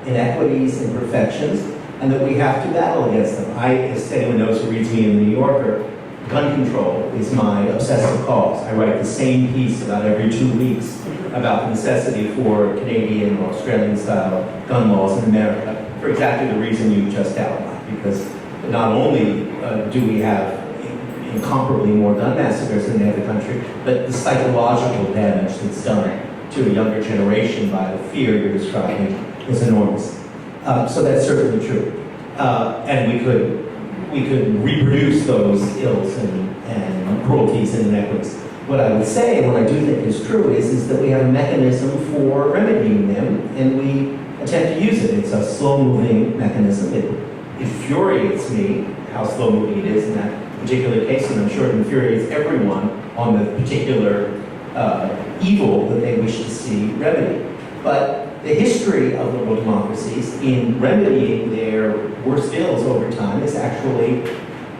inequities and imperfections, and that we have to battle against them. As anyone knows who reads me in The New Yorker, gun control is my obsessive cause. I write the same piece about every 2 weeks about the necessity for Canadian or Australian-style gun laws in America for exactly the reason you just outlined. Because not only do we have incomparably more gun massacres than any other country, but the psychological damage that's done to a younger generation by the fear you're describing is enormous. So that's certainly true. And we could reproduce those ills and cruelties and inequities. What I would say, and what I do think is true, is that we have a mechanism for remedying them, and we attempt to use it. It's a slow-moving mechanism. It infuriates me how slow-moving it is in that particular case, and I'm sure it infuriates everyone on the particular evil that they wish to see remedied. But the history of liberal democracies in remedying their worst ills over time is actually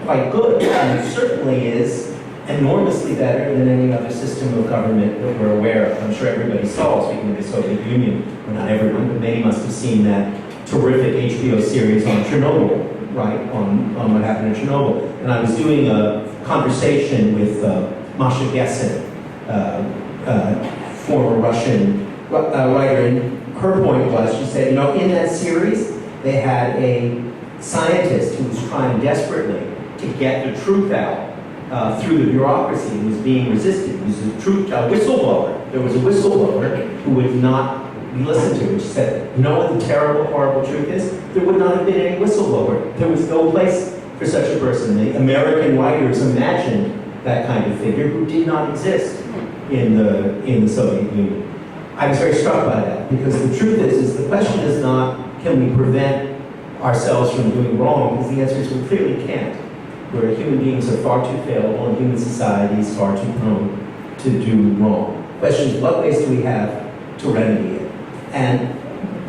quite good, and it certainly is enormously better than any other system of government that we're aware of. I'm sure everybody saw, speaking of the Soviet Union, well, not everyone, but many must have seen that terrific HBO series on Chernobyl, right, on what happened in Chernobyl. And I was doing a conversation with Masha Gessen, former Russian writer, and her point was, she said, in that series, they had a scientist who was trying desperately to get the truth out through the bureaucracy. He was being resisted. He was a whistleblower. There was a whistleblower who would not be listened to. And she said, you know what the terrible, horrible truth is? There would not have been any whistleblower. There was no place for such a person. The American writers imagined that kind of figure who did not exist in the Soviet Union. I was very struck by that, because the truth is the question is not, can we prevent ourselves from doing wrong, because the answer is we clearly can't. Where human beings are far too fallible and human society is far too prone to do wrong. The question is, what ways do we have to remedy it? And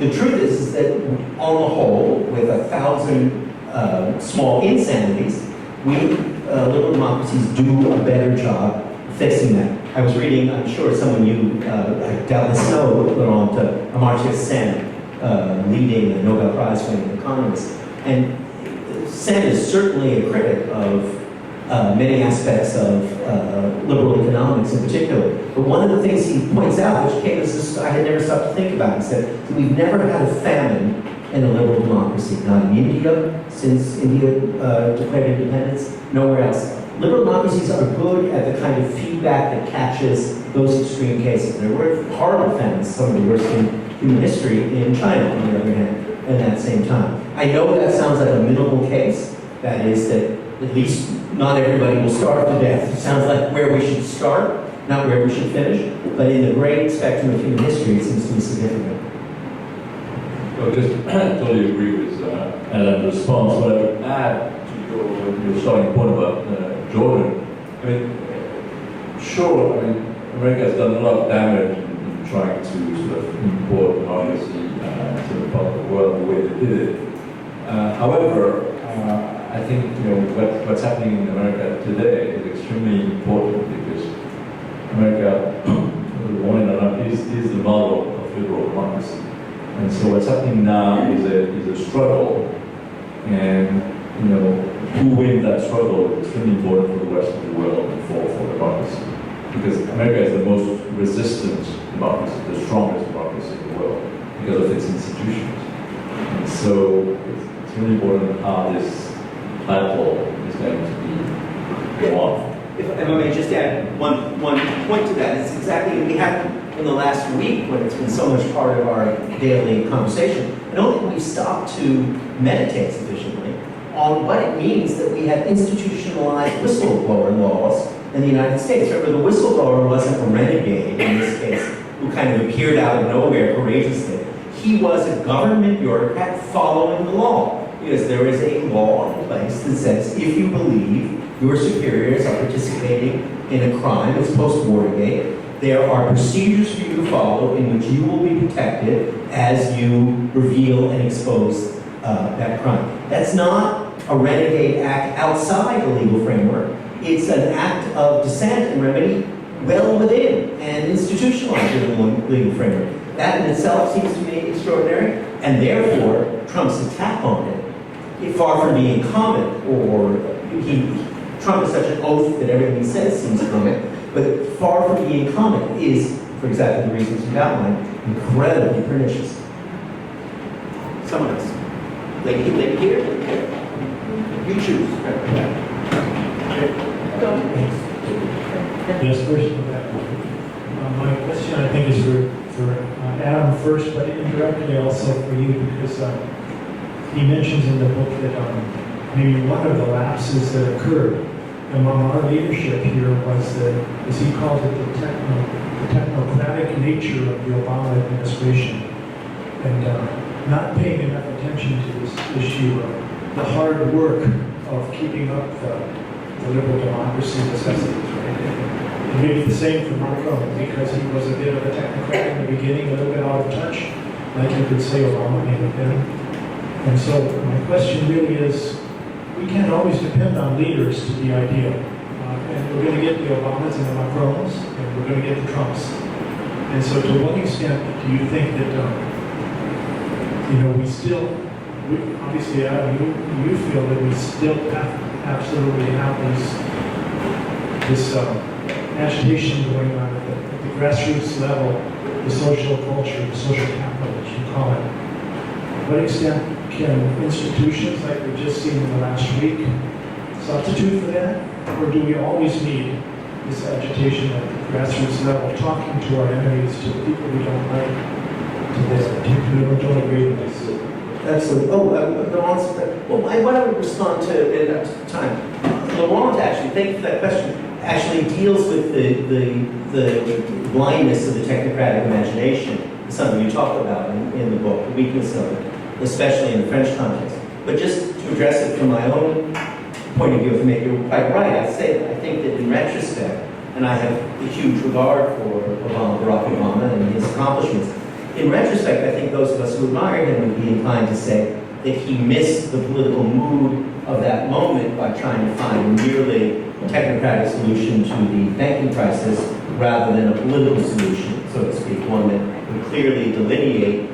the truth is that on the whole, with 1,000 small insanities, we liberal democracies do a better job fixing that. I was reading, I'm sure someone you doubtless know, Laurent, Amartya Sen, leading Nobel Prize-winning economist. And Sen is certainly a critic of many aspects of liberal economics in particular. But one of the things he points out, which came as I had never stopped to think about, he said, we've never had a famine in a liberal democracy, not in India, since India declared independence, nowhere else. Liberal democracies are good at the kind of feedback that catches those extreme cases. There were horrible famines, some of the worst in human history, in China, on the other hand, at that same time. I know that sounds like a minimal case. That is that at least not everybody will starve to death. It sounds like where we should start, not where we should finish. But in the great spectrum of human history, it seems to be significant. Well, just totally agree with Adam's response. What I would add to your starting point about Jordan, I mean, sure, I mean, America has done a lot of damage in trying to sort of import democracy to the part of the world the way they did it. However, I think what's happening in America today is extremely important, because America, one and another, is the model of liberal democracy. And so what's happening now is a struggle, and who wins that struggle is extremely important for the rest of the world and for democracy. Because America is the most resistant democracy, the strongest democracy in the world, because of its institutions. And so it's really important how this platform is going to be won. If I may just add one point to that, it's exactly, we have in the last week, when it's been so much part of our daily conversation, I don't think we've stopped to meditate sufficiently on what it means that we have institutionalized whistleblower laws in the United States. Remember, the whistleblower wasn't a renegade in this case, who kind of appeared out of nowhere courageously. He was a government bureaucrat following the law, because there is a law in place that says if you believe your superiors are participating in a crime, it's post-Watergate, there are procedures for you to follow in which you will be protected as you reveal and expose that crime. That's not a renegade act outside the legal framework. It's an act of dissent and remedy well within and institutionalized in the legal framework. That in itself seems to me extraordinary, and therefore Trump's attack on it, far from being common, or Trump is such an oath that everything he says seems common, but far from being common is, for exactly the reasons you've outlined, incredibly pernicious. Someone else. Lady here? You choose. Yes, first of that. My question, I think, is for Adam first, but indirectly also for you, because he mentions in the book that maybe one of the lapses that occurred among our leadership here was that, as he called it, the technocratic nature of the Obama administration, and not paying enough attention to this issue of the hard work of keeping up the liberal democracy necessities, right? And maybe the same for Macron, because he was a bit of a technocrat in the beginning, a little bit out of touch, like you could say Obama may have been. And so my question really is, we can't always depend on leaders to be ideal. And we're going to get the Obamas and the Macrons, and we're going to get the Trumps. And so to what extent do you think that, obviously, you feel that we still absolutely have this agitation going on at the grassroots level, the social culture, the social capital, as you call it. To what extent can institutions, like we've just seen in the last week, substitute for that? Or do we always need this agitation at the grassroots level, talking to our enemies, to the people we don't like, to the people who don't agree with us? Absolutely. Oh, Laurent, well, I want to respond to it at the time. Laurent, actually, thank you for that question, actually deals with the blindness of the technocratic imagination, something you talk about in the book, the weakness of it, especially in the French context. But just to address it from my own point of view, if you're quite right, I think that in retrospect, and I have a huge regard for Barack Obama and his accomplishments, in retrospect, I think those of us who admire him would be inclined to say that he missed the political mood of that moment by trying to find a merely technocratic solution to the banking crisis rather than a political solution, so to speak, one that would clearly delineate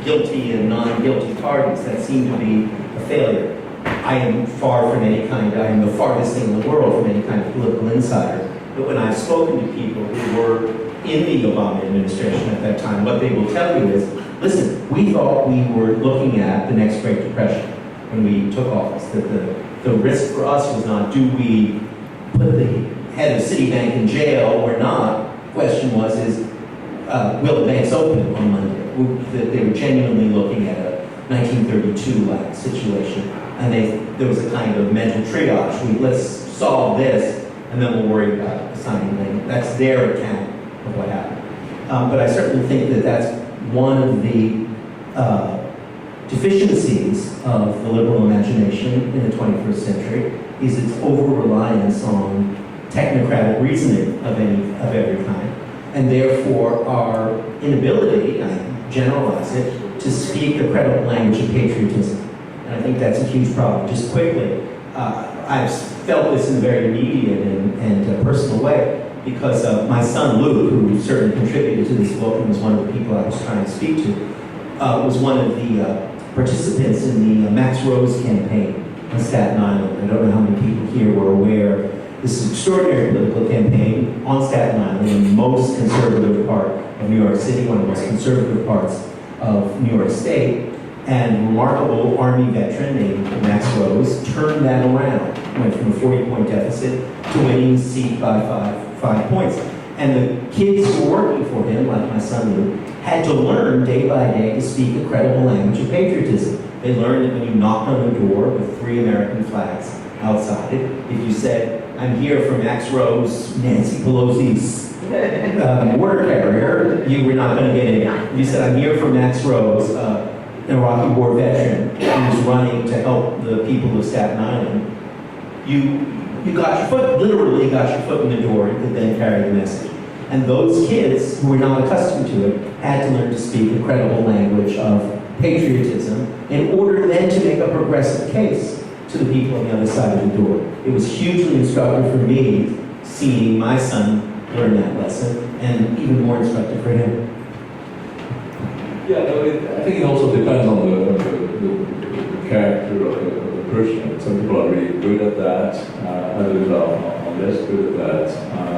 guilty and non-guilty parties. That seemed to be a failure. I am far from any kind, I am the farthest thing in the world from any kind of political insider, but when I've spoken to people who were in the Obama administration at that time, what they will tell you is, listen, we thought we were looking at the next Great Depression when we took office, that the risk for us was not, do we put the head of Citibank in jail or not? The question was, will the banks open on Monday? That they were genuinely looking at a 1932-like situation. And there was a kind of mental triage. Let's solve this, and then we'll worry about assigning blame. That's their account of what happened. But I certainly think that that's one of the deficiencies of the liberal imagination in the 21st century, is its over-reliance on technocratic reasoning of every kind, and therefore our inability, I generalize it, to speak the credible language of patriotism. And I think that's a huge problem. Just quickly, I've felt this in a very immediate and personal way, because my son Luke, who certainly contributed to this book and was one of the people I was trying to speak to, was one of the participants in the Max Rose campaign on Staten Island. I don't know how many people here were aware. This is an extraordinary political campaign on Staten Island, in the most conservative part of New York City, one of the most conservative parts of New York State. And a remarkable Army veteran named Max Rose turned that around, went from a 40-point deficit to winning the seat by five points. And the kids who were working for him, like my son Luke, had to learn day by day to speak a credible language of patriotism. They learned that when you knocked on a door with 3 American flags outside it, if you said, "I'm here for Max Rose, Nancy Pelosi's water carrier," you were not going to get in. If you said, "I'm here for Max Rose, an Iraqi war veteran who was running to help the people of Staten Island," you got your foot, literally got your foot in the door and could then carry the message. And those kids who were not accustomed to it had to learn to speak a credible language of patriotism in order then to make a progressive case to the people on the other side of the door. It was hugely instructive for me seeing my son learn that lesson, and even more instructive for him. Yeah, no, I think it also depends on the character of the person. Some people are really good at that, others are less good at that.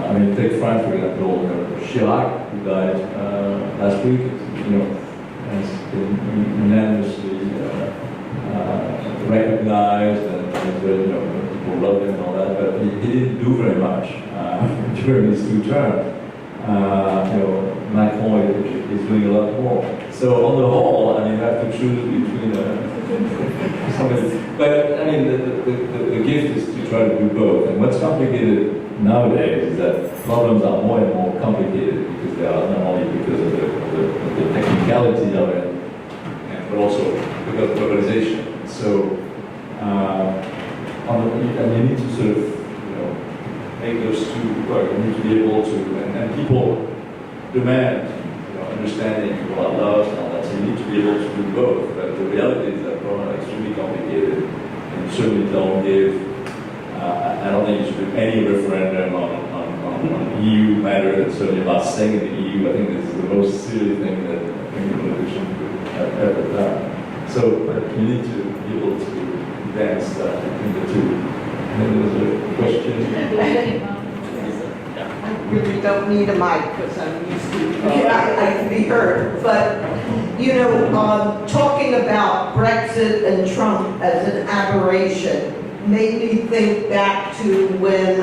I mean, take France, for example, Chirac, who died last week, has been unanimously recognized, and people love him and all that, but he didn't do very much during his 2 terms. Macron is doing a lot more. So on the whole, I mean, you have to choose between somebody. But I mean, the gift is to try to do both. And what's complicated nowadays is that problems are more and more complicated, because they are not only because of the technicality of it, but also because of globalization. So, and you need to sort of, make those two work. You need to be able to, and people demand, understanding, people are lost and all that. So you need to be able to do both. But the reality is that problems are extremely complicated, and you certainly don't give. I don't think you should do any referendum on EU matters, and certainly not staying in the EU. I think this is the most serious thing that any politician could have ever done. So, but you need to be able to dance between the two. And then there's a question. I really don't need a mic because I'm used to, I can be heard. But, talking about Brexit and Trump as an aberration made me think back to when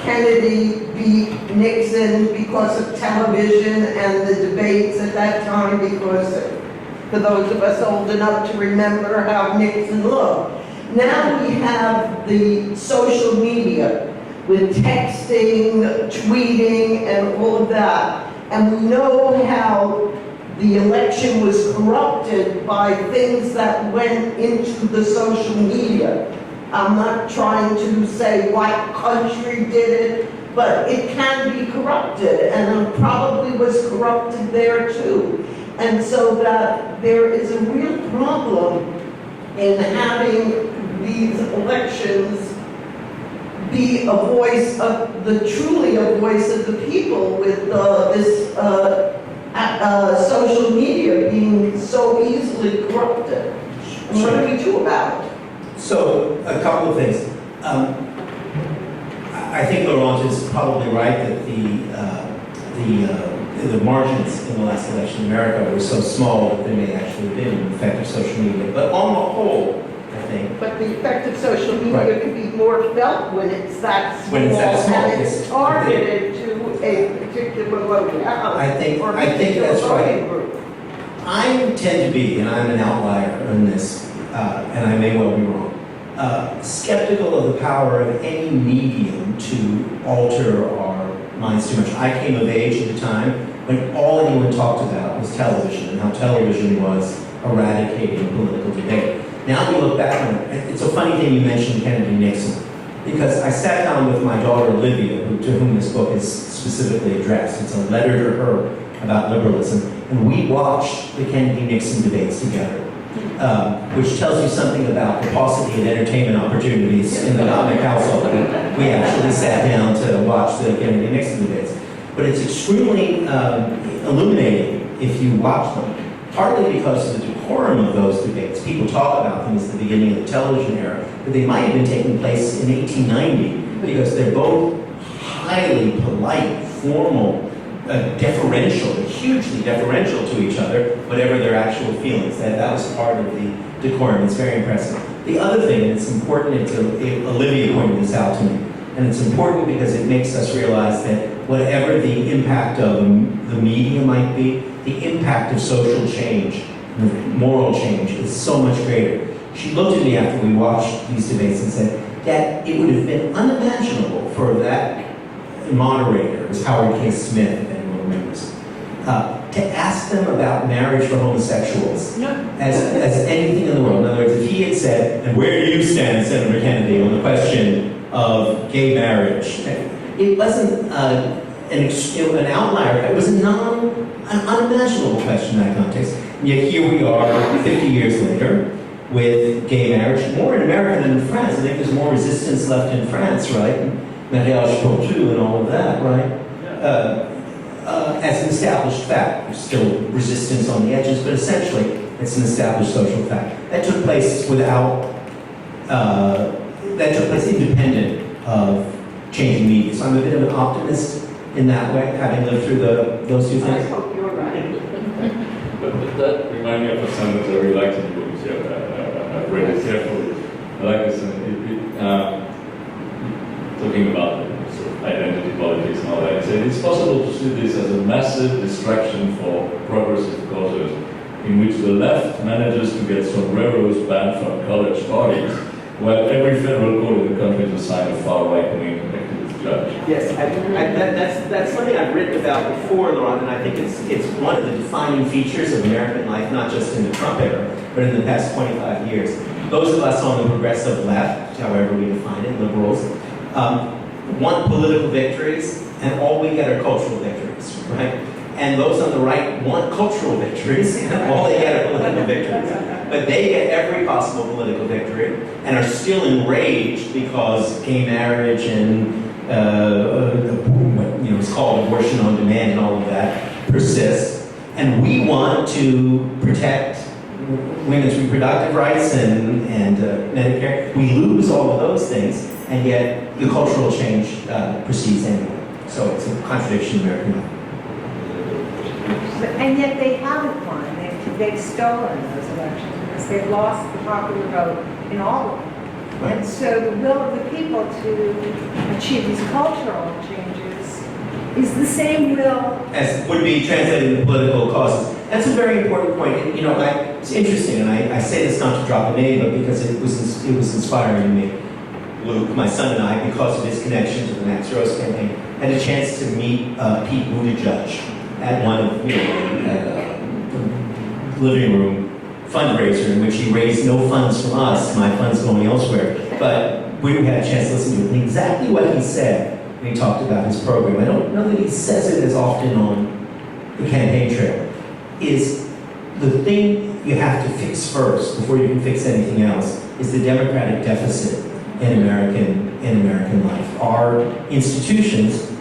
Kennedy beat Nixon because of television and the debates at that time, because for those of us old enough to remember how Nixon looked. Now we have the social media with texting, tweeting, and all of that. And we know how the election was corrupted by things that went into the social media. I'm not trying to say what country did it, but it can be corrupted, and it probably was corrupted there too. And so that there is a real problem in having these elections be a voice of truly a voice of the people with this social media being so easily corrupted. And what do we do about it? So, a couple of things. I think Laurent is probably right that the margins in the last election in America were so small that there may actually have been an effect of social media. But on the whole, I think. But the effect of social media Right. can be more felt when it's that small, When it's that small, and yes. it's targeted to a particular locale. I think or a that's particular right. voting group. I tend to be, and I'm an outlier in this, and I may well be wrong, skeptical of the power of any medium to alter our minds too much. I came of age at a time when all anyone talked about was television and how television was eradicating political debate. Now we look back on it. It's a funny thing you mentioned Kennedy Nixon, because I sat down with my daughter Olivia, to whom this book is specifically addressed. It's a letter to her about liberalism, and we watched the Kennedy Nixon debates together. Which tells you something about the paucity of entertainment opportunities in the Gopnik household. We actually sat down to watch the Kennedy Nixon debates. But it's extremely illuminating if you watch them, partly because of the decorum of those debates. People talk about them as the beginning of the television era, but they might have been taking place in 1890, because they're both highly polite, formal, deferential, hugely deferential to each other, whatever their actual feelings. That was part of the decorum. It's very impressive. The other thing, and it's important, Olivia pointed this out to me, and it's important because it makes us realize that whatever the impact of the media might be, the impact of social change, moral change, is so much greater. She looked at me after we watched these debates and said, "Dad, it would have been unimaginable for that moderator," it was Howard K. Smith, if anyone remembers, to ask them about marriage for homosexuals as anything in the world. In other words, if he had said, "And where do you stand, Senator Kennedy, on the question of gay marriage?" It wasn't an outlier. It was an unimaginable question in that context. And yet here we are 50 years later with gay marriage, more in America than in France. I think there's more resistance left in France, right? Mariage pour tout and all of that, right? As an established fact. There's still resistance on the edges, but essentially it's an established social fact. That took place independent of changing media. So I'm a bit of an optimist in that way, having lived through those two I things. hope you're right. But that reminds me of a sentence I really liked in the book. I've read it carefully. I like this sentence. Talking about sort of identity politics and all that. It said it's possible to see this as a massive distraction for progressive causes, in which the left manages to get sombreros banned from college parties, while every federal court in the country is assigned a far-right-wing activist judge. Yes, that's something I've written about before, Laurent, and I think it's one of the defining features of American life, not just in the Trump era, but in the past 25 years. Those of us on the progressive left, however we define it, liberals, want political victories, and all we get are cultural victories, right? And those on the right want cultural victories, and all they get are political victories. But they get every possible political victory, and are still enraged because gay marriage and what it's called abortion on demand and all of that persists. And we want to protect women's reproductive rights and Medicare. We lose all of those things, and yet the cultural change proceeds anyway. So it's a contradiction in American life. And yet they haven't won. They've stolen those elections because they've lost the popular vote in all of them. And so the will of the people to achieve these cultural changes Is the same will, as would be translated into political causes. That's a very important point. And, you know, it's interesting, and I say this not to drop a name, but because it was inspiring me. Luke, my son and I, because of his connection to the Max Rose campaign, had a chance to meet Pete Buttigieg at one of, at a living room fundraiser in which he raised no funds from us, my funds going elsewhere. But we had a chance to listen to it. And exactly what he said when he talked about his program, I don't know that he says it as often on the campaign trail, is the thing you have to fix first before you can fix anything else is the democratic deficit in American life. Our institutions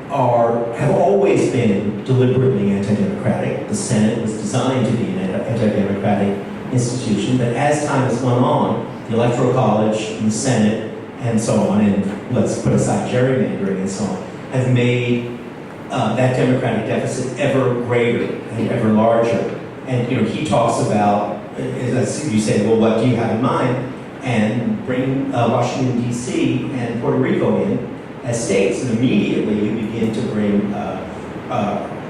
have always been deliberately anti-democratic. The Senate was designed to be an anti-democratic institution, but as time has gone on, the Electoral College and the Senate and so on, and let's put aside gerrymandering and so on, have made that democratic deficit ever greater and ever larger. And you know, he talks about, as you say, well, what do you have in mind? And bring Washington, D.C. and Puerto Rico in as states, and immediately you begin to bring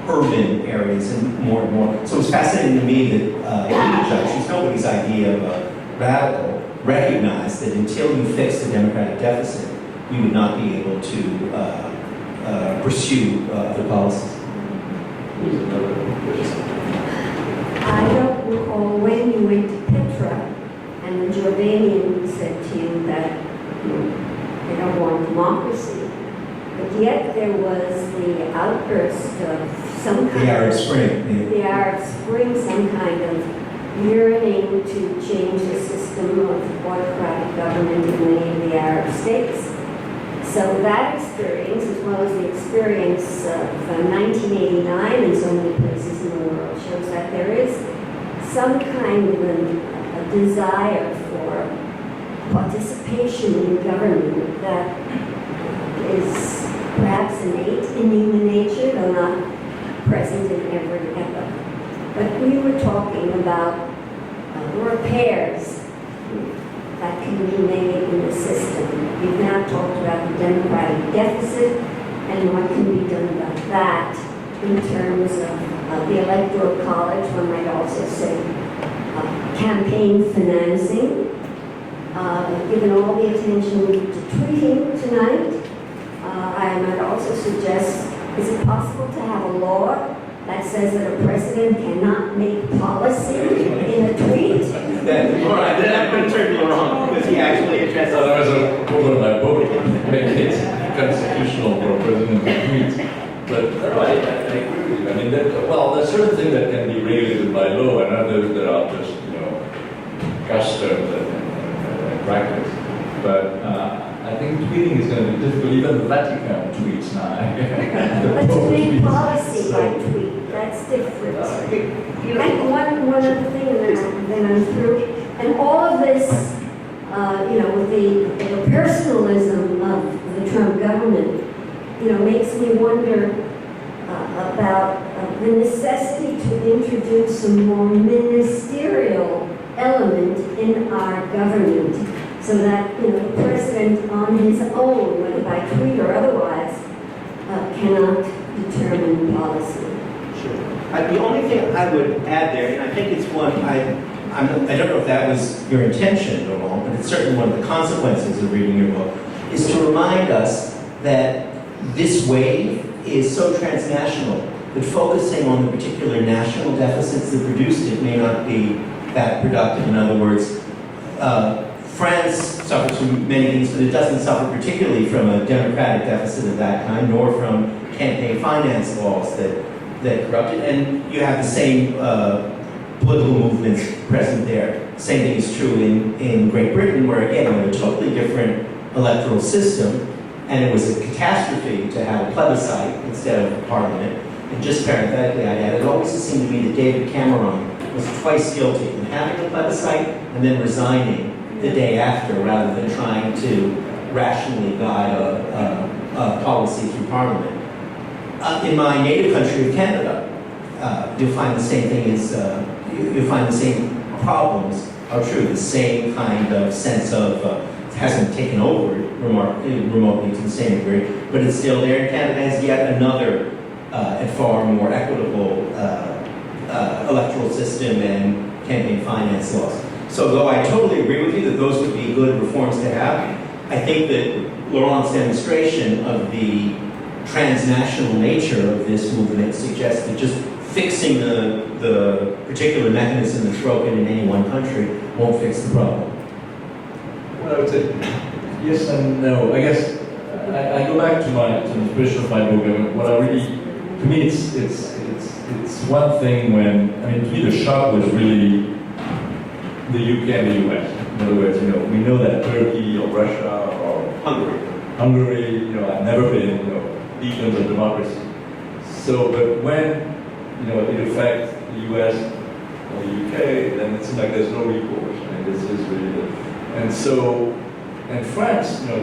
urban areas and more. So it's fascinating to me that Buttigieg, who's nobody's idea of a radical, recognized that until you fix the democratic deficit, we would not be able to pursue other policies. I don't recall when you went to Petra and the Jordanian said to you that they don't want democracy. But yet there was the outburst of some kind The Arab Spring. the Arab Spring, some kind of yearning to change the system of autocratic government in many of the Arab states. So that experience, as well as the experience of 1989 in so many places in the world, shows that there is some kind of a desire for participation in government that is perhaps innate in human nature, though not present in every epoch. But we were talking about repairs that can be made in the system. We've now talked about the democratic deficit and what can be done about that in terms of the Electoral College. One might also say campaign financing. Given all the attention to tweeting tonight, I might also suggest, is it possible to have a law that says that a president cannot make policy in a tweet? I'm going to turn you wrong because he actually addressed So there was a quote in my book, make it constitutional for a president to tweet. But no, I agree with you. I mean, there's certain things that can be regulated by law, and others that are just, customs and practice. But I think tweeting is going to be difficult. Even the Vatican tweets now. But to make policy by tweet, that's different. And one other thing, and then I'm through. And all of this, with the personalism of the Trump government, makes me wonder about the necessity to introduce a more ministerial element in our government, so that the president on his own, whether by tweet or otherwise, cannot determine policy. Sure. The only thing I would add there, and I think it's one, I don't know if that was your intention at all, but it's certainly one of the consequences of reading your book, is to remind us that this wave is so transnational that focusing on the particular national deficits that produced it may not be that productive. In other words, France suffers from many things, but it doesn't suffer particularly from a democratic deficit of that kind, nor from campaign finance laws that corrupt it. And you have the same political movements present there. Same thing is true in Great Britain, where again, we have a totally different electoral system, and it was a catastrophe to have a plebiscite instead of a parliament. And just parenthetically, I'd add, it always seemed to me that David Cameron was twice guilty in having a plebiscite and then resigning the day after, rather than trying to rationally guide a policy through Parliament. In my native country of Canada, you'll find the same thing you'll find the same problems are true. The same kind of sense of hasn't taken over remotely to the same degree, but it's still there. Canada has yet another and far more equitable electoral system and campaign finance laws. So though I totally agree with you that those would be good reforms to have, I think that Laurent's demonstration of the transnational nature of this movement suggests that just fixing the particular mechanism that's broken in any one country won't fix the problem. Well, I would say yes and no. I guess I go back to the inspiration of my book. I mean, what I really, to me, it's one thing when, I mean, to me the shock was really the UK and the US. In other words, we know that Turkey or Russia or Hungary, have never been, beacons of democracy. So, but when, it affects the US or the UK, then it seems like there's no recourse. I mean, this is really and France, the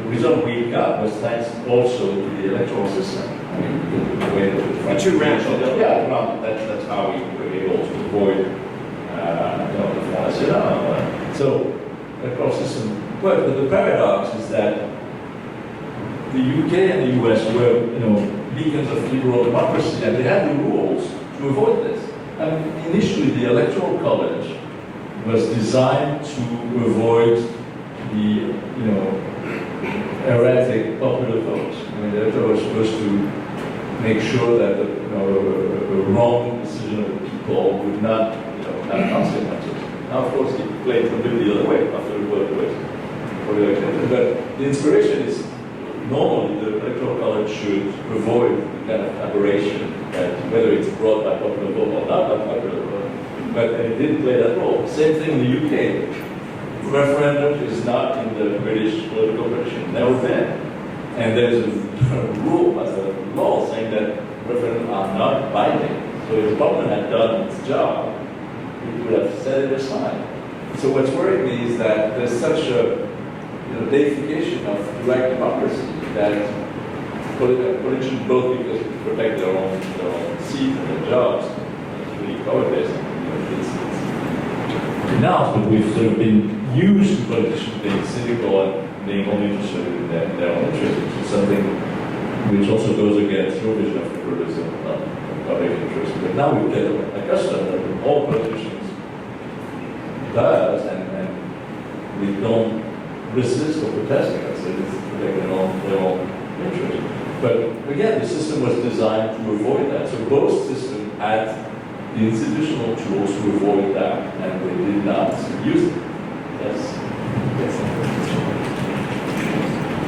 result we got was thanks also to the electoral system. I mean, the way that the French... Yeah, well, that's how we were able to avoid, the Front National. So, the electoral system worked. But the paradox is that the UK and the US were, beacons of liberal democracy, and they had the rules to avoid this. And initially, the Electoral College was designed to avoid the, erratic popular vote. I mean, the electoral was supposed to make sure that the wrong decision of the people would not, have consequences. Now, of course, it played completely the other way after the vote was for the election. But the inspiration is normally the Electoral College should avoid the kind of aberration that whether it's brought by popular vote or not by popular vote, but it didn't play that role. Same thing in the UK. Referendum is not in the British political tradition, never been. And there's a rule, as a law, saying that referendums are not binding. So if the Parliament had done its job, it would have set it aside. So what's worrying me is that there's such a deification of direct democracy that politicians, both because to protect their own seat and their jobs, it's really cover-based. It's denounced, but we've sort of been used to politicians being cynical and being only interested in their own interests, which is something which also goes against your vision of liberalism, public interest. But now we get accustomed that all politicians does, and we don't resist or protest against it. It's protecting their own interest. But again, the system was designed to avoid that. So both systems had the institutional tools to avoid that, and they did not use it. Yes.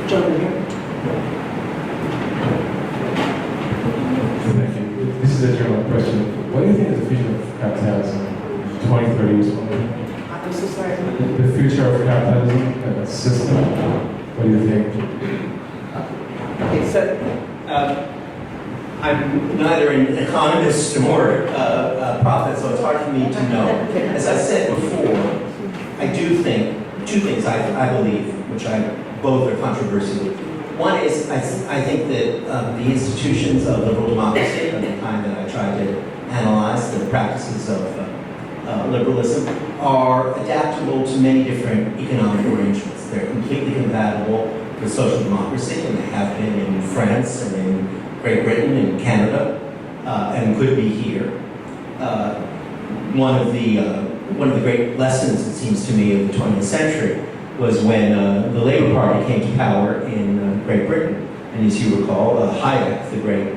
John, here. Thank you. This is a general question. What do you think is the future of capitalism? 2030 was one. I'm so sorry. The future of capitalism and its system. What do you think? Okay, so I'm neither an economist nor a prophet, so it's hard for me to know. As I said before, I do think two things I believe, which both are controversial. One is I think that the institutions of liberal democracy, of the kind that I tried to analyze, the practices of liberalism, are adaptable to many different economic arrangements. They're completely compatible with social democracy, and they have been in France and in Great Britain and Canada, and could be here. One of the great lessons, it seems to me, of the 20th century was when the Labour Party came to power in Great Britain. And as you recall, Hayek, the great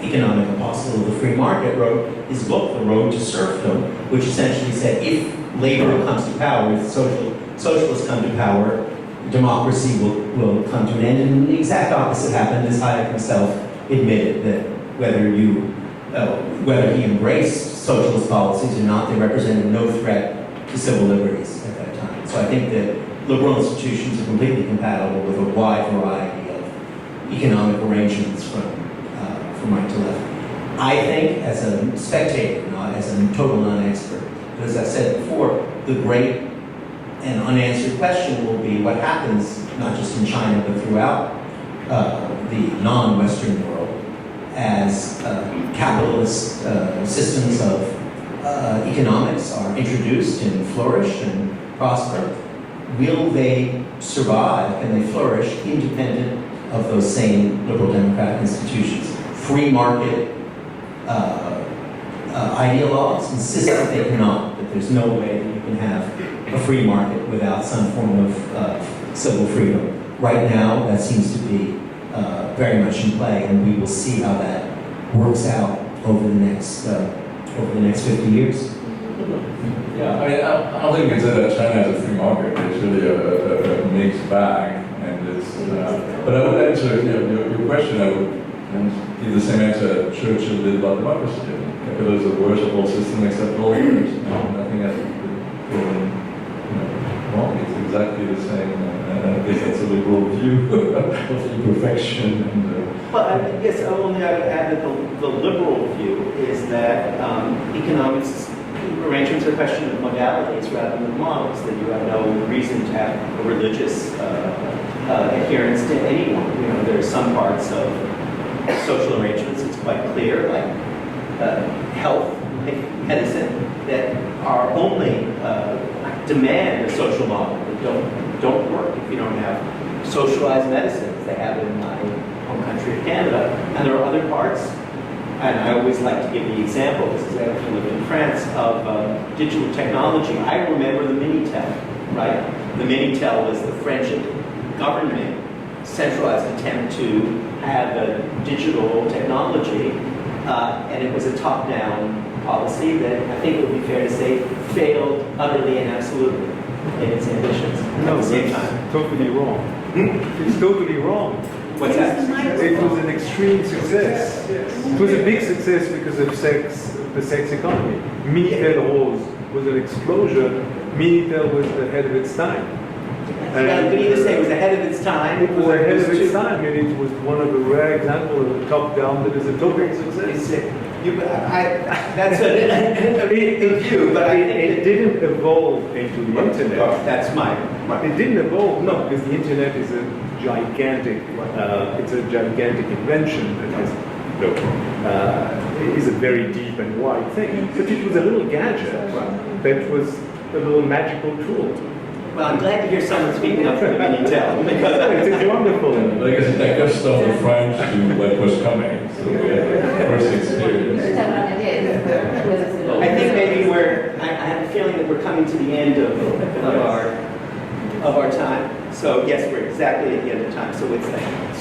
economic apostle of the free market, wrote his book, The Road to Serfdom, which essentially said if Labour comes to power, if socialists come to power, democracy will come to an end. And the exact opposite happened, as Hayek himself admitted that whether he embraced socialist policies or not, they represented no threat to civil liberties at that time. So I think that liberal institutions are completely compatible with a wide variety of economic arrangements from right to left. I think, as a spectator, not as a total non-expert, but as I said before, the great and unanswered question will be what happens, not just in China, but throughout the non-Western world, as capitalist systems of economics are introduced and flourish and prosper. will they survive and they flourish independent of those same liberal democratic institutions? Free market ideologues insist that they cannot, that there's no way that you can have a free market without some form of civil freedom. Right now, that seems to be very much in play, and we will see how that works out over the next 50 years. Yeah, I mean, I don't think we can say that China has a free market. It's really a mixed bag, and it's. But I would answer your question. I would give the same answer that Churchill did about democracy. Capitalism is the worst of all systems except all others. Nothing has been wrong. It's exactly the same. And I think that's a liberal view of imperfection. And, well, I guess only I would add that the liberal view is that economics arrangements are a question of modalities rather than models, that you have no reason to have a religious adherence to anyone. You know, there are some parts of social arrangements, it's quite clear, like health, medicine, that are only demand a social model, that don't work if you don't have socialized medicine, as they have in my home country of Canada. And there are other parts, and I always like to give the example, this is after I lived in France, of digital technology. I remember the Minitel, right? The Minitel was the French government centralized attempt to have a digital technology, and it was a top-down policy that I think it would be fair to say failed utterly and absolutely in its ambitions at the same time. Totally wrong. It's totally wrong. What's that? It was an extreme success. It was a big success because of the sex economy. Minitel Rose was an explosion. Minitel was ahead of its time. You could either say it was ahead of its time. It was ahead of its time, and it was one of the rare examples of a top-down that is a total success. That's a view, but I think it didn't evolve into the internet. That's my. It didn't evolve, no, because the internet is a gigantic, invention that has, is a very deep and wide thing. But it was a little gadget that was a little magical tool. Well, I'm glad to hear someone speaking up for the Minitel, because it's wonderful. I guess that just of the French to what was coming. So we had the first experience. I think maybe I have a feeling that we're coming to the end of our time. So yes, we're exactly at the end of time. So it's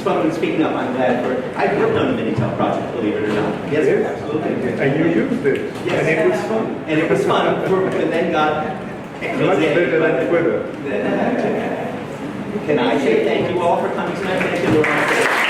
someone speaking up. I'm glad for. I've worked on the Minitel project, believe it or not. Yes, absolutely. And you used it. Yes. And it was fun. And it was fun. And then got. Much better than Twitter. Can I say thank you all for coming tonight? Thank you, Laurent.